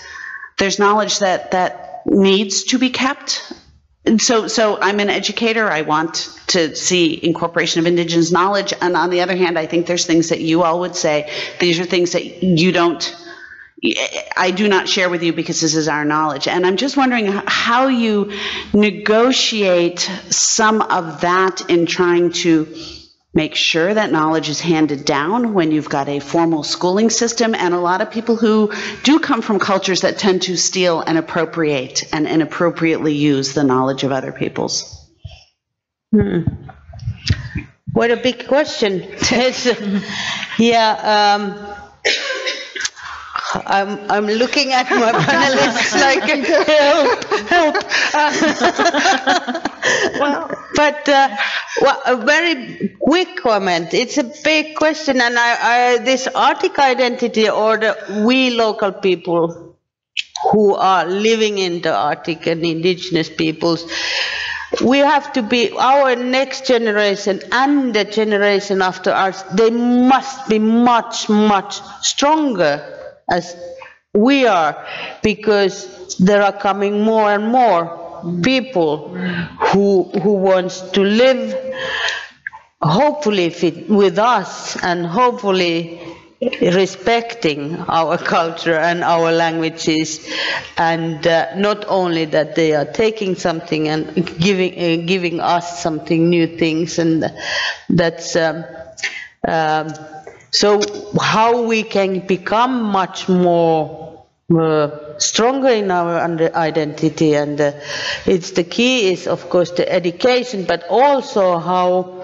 G: there's knowledge that needs to be kept. And so I'm an educator. I want to see incorporation of Indigenous knowledge, and on the other hand, I think there's things that you all would say, these are things that I do not share with you because this is our knowledge. And I'm just wondering how you negotiate some of that in trying to make sure that knowledge is handed down when you've got a formal schooling system, and a lot of people who do come from cultures that tend to steal and appropriate and inappropriately use the knowledge of other people's.
A: What a big question. I'm looking at my panelists like, help. But a very quick comment. It's a big question, and this Arctic identity, or we local people who are living in the Arctic and Indigenous peoples, we have to be, our next generation and the generation after us, they must be much, much stronger as we are, because there are coming more and more people who wants to live, hopefully with us, and hopefully respecting our culture and our languages, and not only that they are taking something and giving us something, new things, and that's so how we can become much more stronger in our identity, and it's the key is of course the education, but also how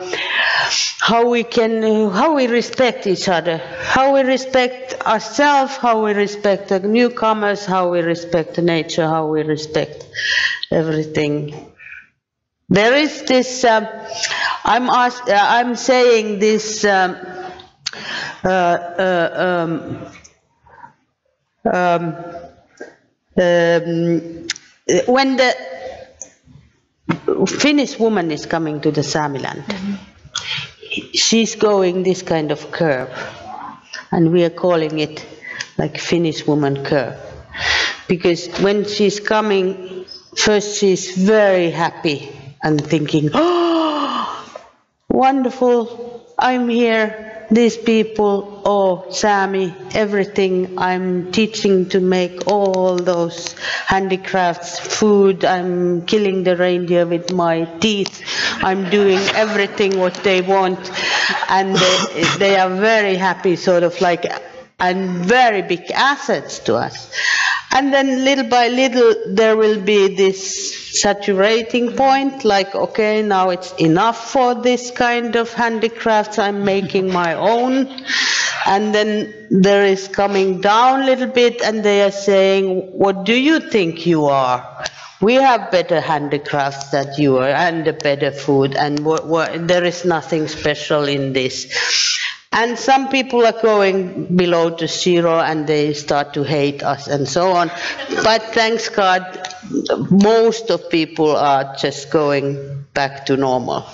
A: we respect each other, how we respect ourselves, how we respect the newcomers, how we respect the nature, how we respect everything. There is this I'm saying this when the Finnish woman is coming to the Sámi land, she's going this kind of curve, and we are calling it like Finnish woman curve, because when she's coming, first she's very happy and thinking, oh, wonderful, I'm here. These people, Sámi, everything, I'm teaching to make all those handicrafts, food, I'm killing the reindeer with my teeth, I'm doing everything what they want, and they are very happy, sort of like, and very big assets to us. And then little by little there will be this saturating point, like, okay, now it's enough for this kind of handicrafts, I'm making my own. And then there is coming down a little bit, and they are saying, what do you think you are? We have better handicrafts than you are, and a better food, and there is nothing special in this. And some people are going below to zero, and they start to hate us and so on. But thanks God, most of people are just going back to normal.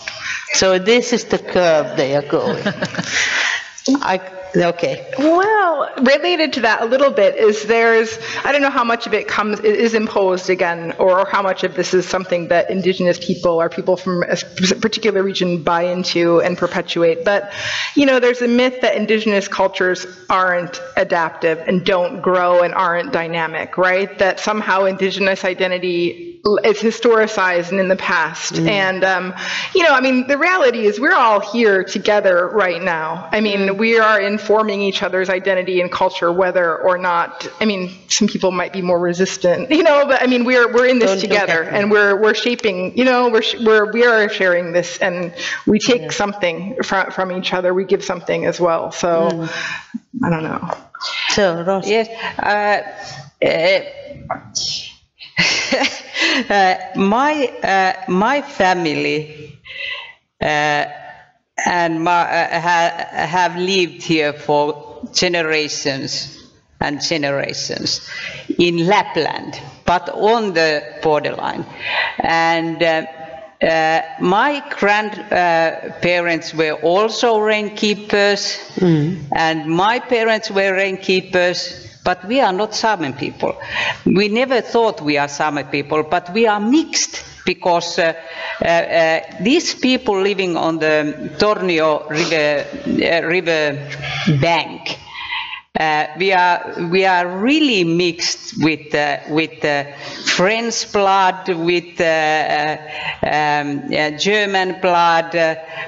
A: So this is the curve they are going. Okay.
B: Well, related to that a little bit is I don't know how much of it is imposed again, or how much of this is something that Indigenous people or people from a particular region buy into and perpetuate. But, there's a myth that Indigenous cultures aren't adaptive and don't grow and aren't dynamic, right? That somehow Indigenous identity it's historicized and in the past. And, you know, I mean, the reality is we're all here together right now. I mean, we are informing each other's identity and culture, whether or not, I mean, some people might be more resistant, you know, but I mean, we're in this together, and we're shaping, you know, we are sharing this, and we take something from each other. We give something as well. So, I don't know.
A: So, Rosa.
F: Yes. My family and have lived here for generations and generations in Lapland, but on the borderline. And my grandparents were also rain keepers, and my parents were rain keepers. But we are not Sámi people. We never thought we are Sámi people, but we are mixed, because these people living on the Tornio river bank, we are really mixed with French blood, with German blood,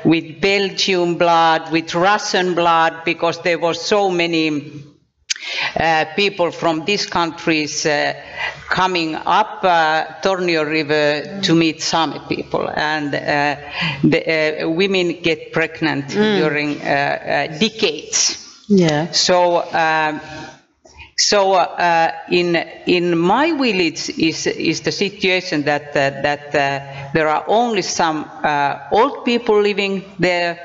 F: with Belgian blood, with Russian blood, because there were so many people from these countries coming up Tornio River to meet Sámi people, and the women get pregnant during decades.
A: Yeah.
F: So, in my village is the situation that there are only some old people living there,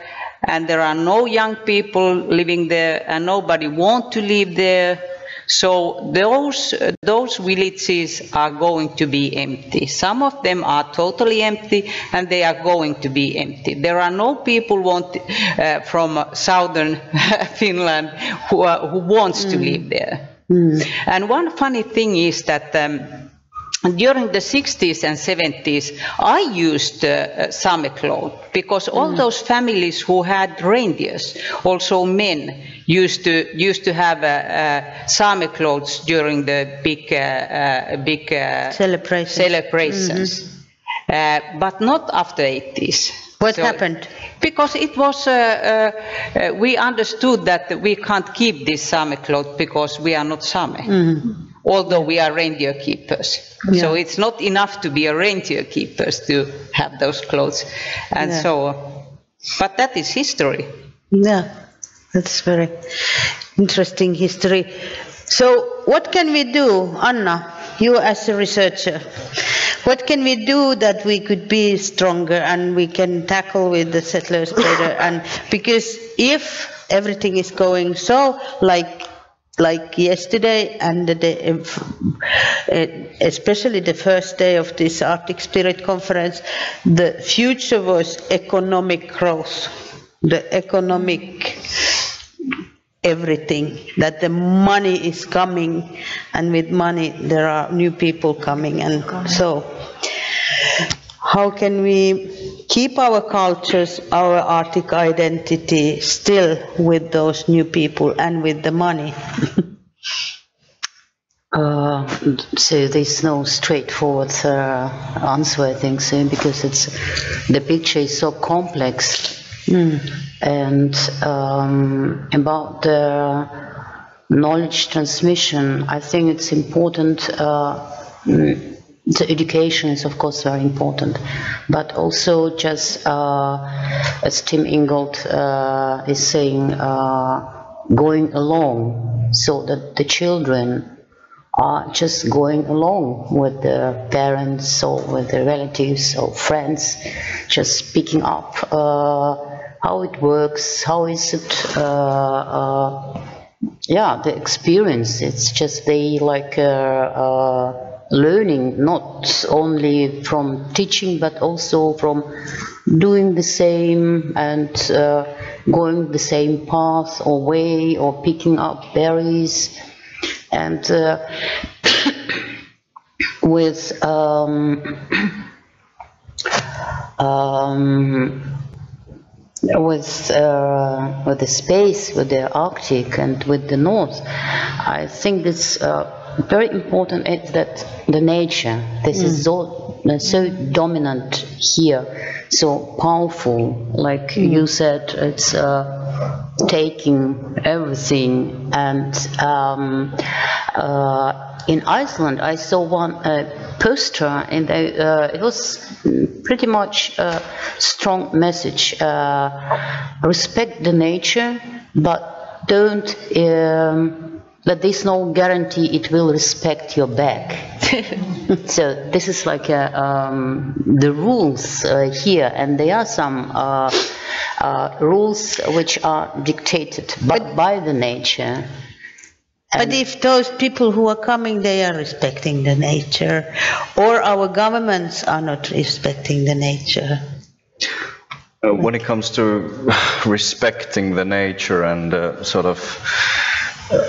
F: and there are no young people living there, and nobody wants to live there. So those villages are going to be empty. Some of them are totally empty, and they are going to be empty. There are no people from southern Finland who wants to live there. And one funny thing is that during the 60s and 70s, I used Sámi clothes, because all those families who had reindeers, also men, used to have Sámi clothes during the big celebrations. But not after 80s.
A: What happened?
F: Because it was, we understood that we can't keep these Sámi clothes because we are not Sámi. Although we are reindeer keepers. So it's not enough to be a reindeer keepers to have those clothes. And so, but that is history.
A: Yeah, that's very interesting history. So what can we do, Anna, you as a researcher, what can we do that we could be stronger and we can tackle with the settlers better? And because if everything is going so like yesterday, and the day, especially the first day of this Arctic Spirit conference, the future was economic growth, the economic everything, that the money is coming, and with money there are new people coming. And so how can we keep our cultures, our Arctic identity still with those new people and with the money?
D: So there's no straightforward answer, I think, so, because the picture is so complex. And about the knowledge transmission, I think it's important. The education is, of course, very important, but also just as Tim Ingold is saying, going along, so that the children are just going along with their parents or with their relatives or friends, just picking up how it works, how is it, the experience. It's just they like learning, not only from teaching, but also from doing the same and going the same path or way, or picking up berries. And with the space, with the Arctic and with the North, I think it's very important that the nature, this is so so dominant here, so powerful, like you said, it's taking everything. And in Iceland, I saw one poster, and it was pretty much a strong message: respect the nature, but don't. But there's no guarantee it will respect your back. So this is like the rules here, and there are some rules which are dictated by the nature.
A: But if those people who are coming, they are respecting the nature, or our governments are not respecting the nature.
C: When it comes to respecting the nature and sort of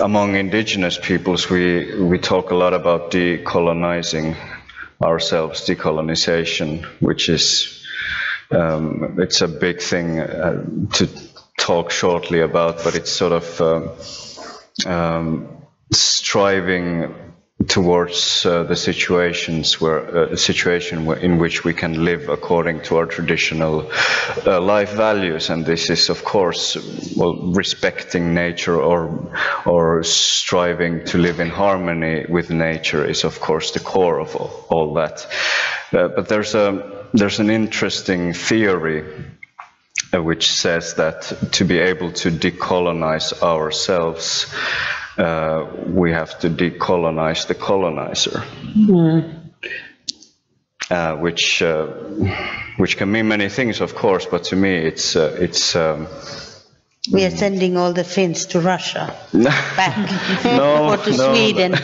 C: among indigenous peoples, we talk a lot about decolonizing ourselves, decolonization, which is it's a big thing to talk shortly about, but it's sort of striving towards the situations where a situation in which we can live according to our traditional life values, and this is of course, well, respecting nature or striving to live in harmony with nature is of course the core of all that. But there's an interesting theory which says that to be able to decolonize ourselves, we have to decolonize the colonizer, which can mean many things, of course. But to me, it's
A: we are sending all the Finns to Russia, back, or to Sweden.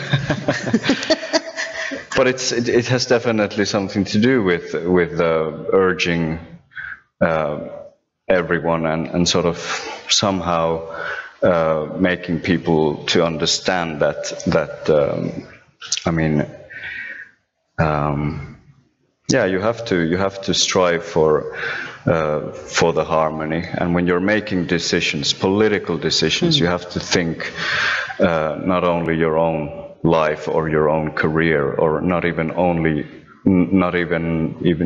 C: But it has definitely something to do with urging everyone and sort of somehow making people to understand that I mean, yeah, you have to strive for the harmony, and when you're making decisions, political decisions, you have to think not only your own life or your own career, or not even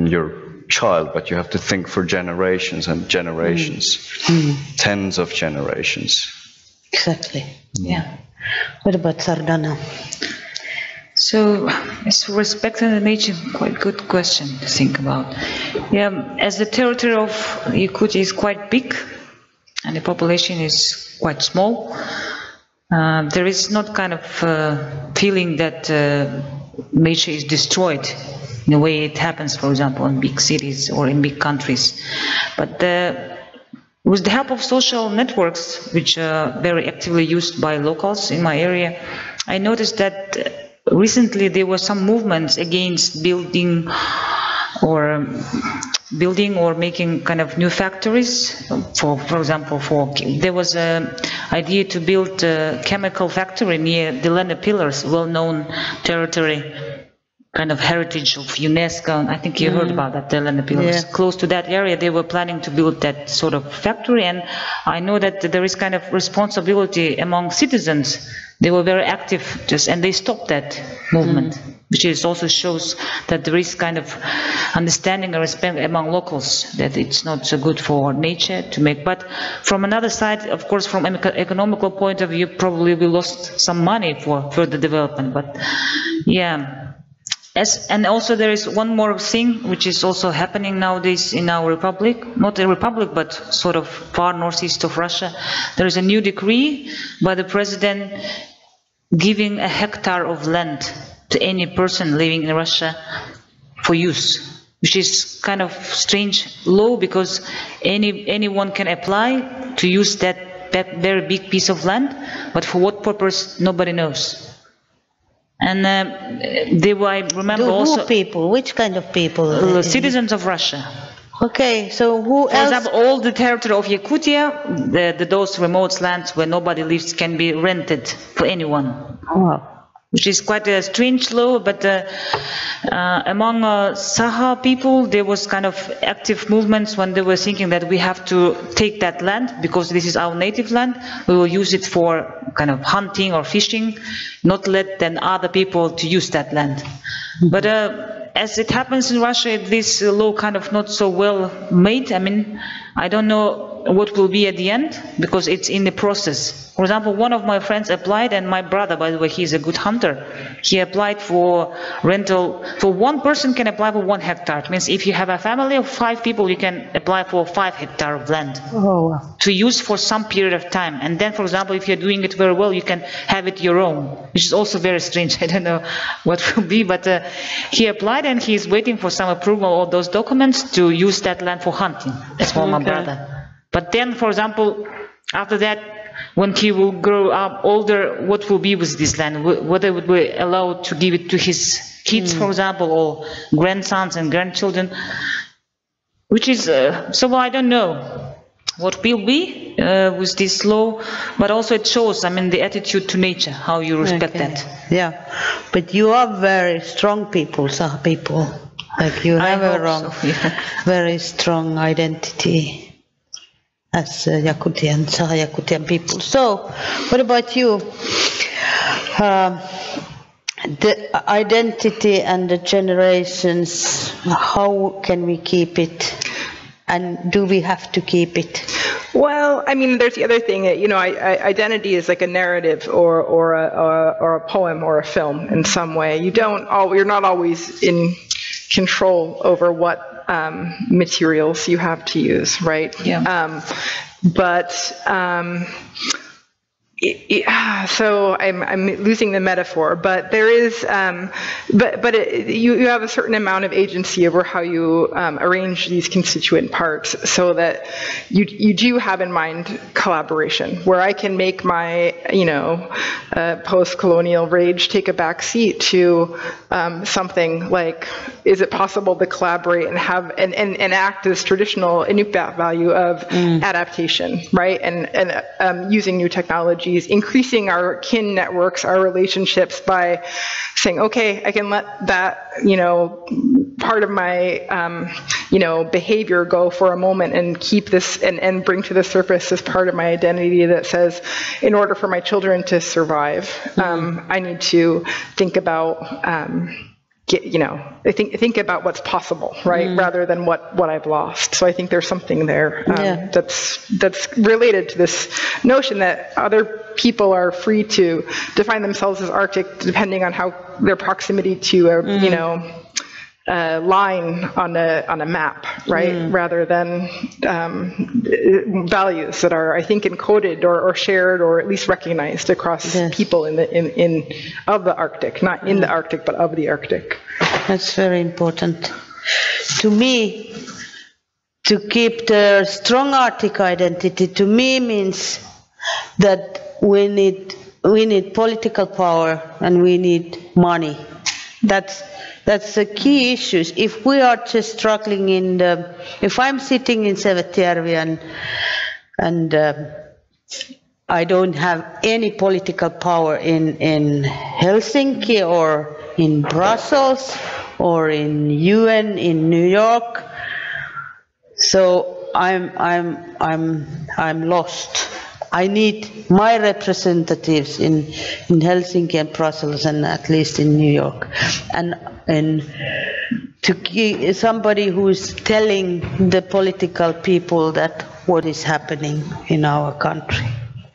C: your child, but you have to think for generations and generations, tens of generations.
A: Exactly. Yeah. What about Sardaana?
E: So, as for respecting the nature, quite good question to think about. Yeah, as the territory of Yakutia is quite big, and the population is quite small, there is not kind of feeling that nature is destroyed in the way it happens, for example, in big cities or in big countries. But with the help of social networks, which are very actively used by locals in my area, I noticed that recently there were some movements against building or making kind of new factories. For example, there was an idea to build a chemical factory near the Lena Pillars, well-known territory, kind of heritage of UNESCO, and I think you heard about that, the Lena Pillars. Yeah. Close to that area, they were planning to build that sort of factory, and I know that there is kind of responsibility among citizens. They were very active, and they stopped that movement, which is also shows that there is kind of understanding and respect among locals that it's not so good for nature to make. But from another side, of course, from an economical point of view, probably we lost some money for further development. But yeah. And also there is one more thing which is also happening nowadays in our republic, not a republic, but sort of far northeast of Russia. There is a new decree by the president giving a hectare of land to any person living in Russia for use, which is kind of strange law, because anyone can apply to use that very big piece of land, but for what purpose, nobody knows. And I remember also
A: people. Which kind of people?
E: Citizens of Russia.
A: Okay, so who else?
E: For example, all the territory of Yakutia, those remote lands where nobody lives, can be rented for anyone.
A: Oh.
E: Which is quite a strange law, but among Sahar people, there was kind of active movements when they were thinking that we have to take that land because this is our native land. We will use it for kind of hunting or fishing, not let then other people to use that land. But as it happens in Russia, this law kind of not so well made. I mean, I don't know what will be at the end, because it's in the process. For example, one of my friends applied, and my brother, by the way, he's a good hunter. He applied for rental, for one person can apply for 1 hectare. It means if you have a family of 5 people, you can apply for 5 hectares of land to use for some period of time. And then, for example, if you're doing it very well, you can have it your own, which is also very strange. I don't know what will be, but he applied and he's waiting for some approval of those documents to use that land for hunting. That's for my brother. But then, for example, after that, when he will grow up older, what will be with this land? Whether would be allowed to give it to his kids, for example, or grandsons and grandchildren, which is, so I don't know what will be with this law, but also it shows, I mean, the attitude to nature, how you respect that.
A: Yeah, but you are very strong people, Saha people. Like you have a very strong identity as Yakutian, Saha Yakutian people. So, what about you? The identity and the generations, how can we keep it? And do we have to keep it?
B: Well, I mean, there's the other thing, you know, identity is like a narrative or a poem or a film in some way. You're not always in control over what materials you have to use, right?
E: Yeah.
B: So I'm losing the metaphor, but there is, you have a certain amount of agency over how you arrange these constituent parts, so that you do have in mind collaboration, where I can make my, post-colonial rage take a back seat to something like, is it possible to collaborate and have and act this traditional Inupiat value of adaptation, right? And using new technologies, increasing our kin networks, our relationships, by saying, okay, I can let that, part of my, behavior go for a moment and keep this and bring to the surface this part of my identity that says, in order for my children to survive, I need to think about, think about what's possible, right, rather than what I've lost. So I think there's something there that's related to this notion that other people are free to define themselves as Arctic depending on how their proximity to a line on a map, right, rather than values that are, I think, encoded or shared or at least recognized across people of the Arctic, not in the Arctic, but of the Arctic.
A: That's very important. To me, to keep the strong Arctic identity, to me means that we need political power and we need money. That's the key issues. If we are just struggling if I'm sitting in Sevettijärvi and I don't have any political power in Helsinki or in Brussels or in UN in New York, so I'm lost. I need my representatives in Helsinki and Brussels and at least in New York, and to somebody who is telling the political people that what is happening in our country.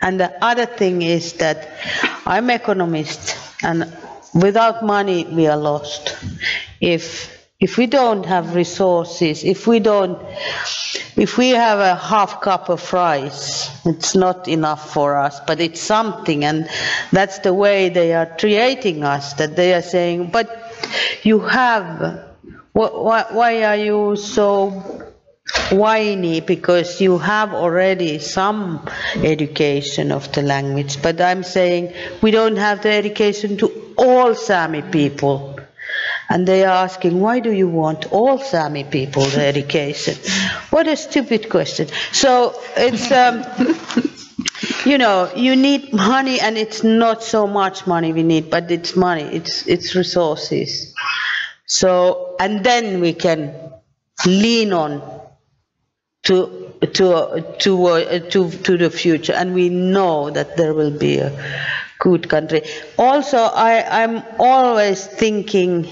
A: And the other thing is that I'm economist, and without money we are lost. If we don't have resources, if we have a half cup of rice, it's not enough for us, but it's something, and that's the way they are treating us, that they are saying, but you have, why are you so whiny, because you have already some education of the language. But I'm saying we don't have the education to all Sámi people. And they are asking, why do you want all Sámi people the education? What a stupid question. So it's, you need money, and it's not so much money we need, but it's money, it's resources. So, and then we can lean on to the future, and we know that there will be a good country. Also, I'm always thinking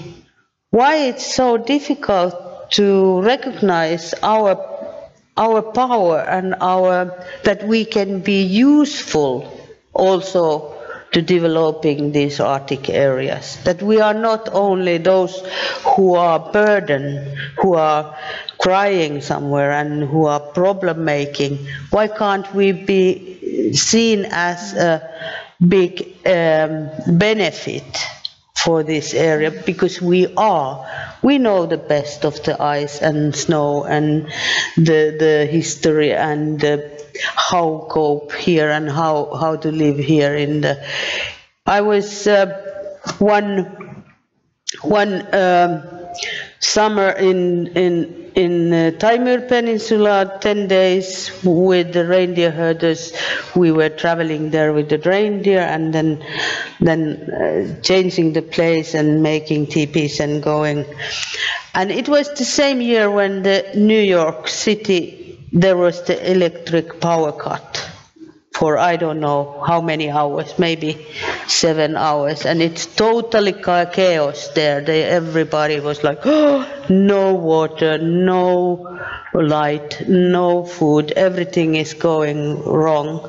A: why it's so difficult to recognize our power and that we can be useful also to developing these Arctic areas, that we are not only those who are burdened, who are crying somewhere and who are problem making. Why can't we be seen as a big benefit for this area, because we know the best of the ice and snow and the history and how cope here and how to live here in the. I was one summer in Taimur Peninsula, 10 days with the reindeer herders. We were traveling there with the reindeer and then changing the place and making teepees and going. And it was the same year when the New York City, there was the electric power cut for I don't know how many hours, maybe 7 hours, and it's totally chaos there. Everybody was like, oh, no water, no light, no food, everything is going wrong.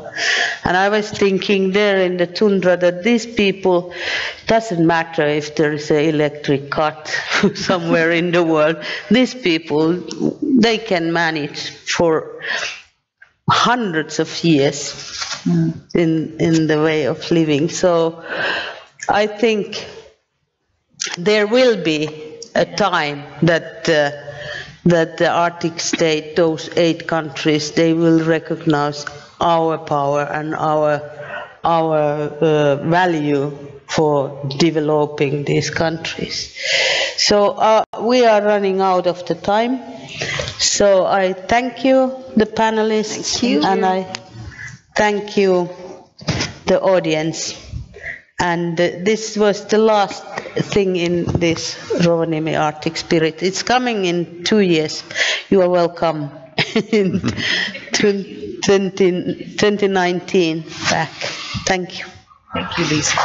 A: And I was thinking there in the tundra that these people, doesn't matter if there is an electric cut somewhere in the world, these people, they can manage for hundreds of years in the way of living. So I think there will be a time that the Arctic state, those 8 countries, they will recognize our power and our value for developing these countries. So we are running out of the time. So I thank you, the panelists, and I thank you, the audience. And this was the last thing in this Rovaniemi Arctic Spirit. It's coming in 2 years. You are welcome in 2019 back. Thank you.
E: Thank you, Lisa.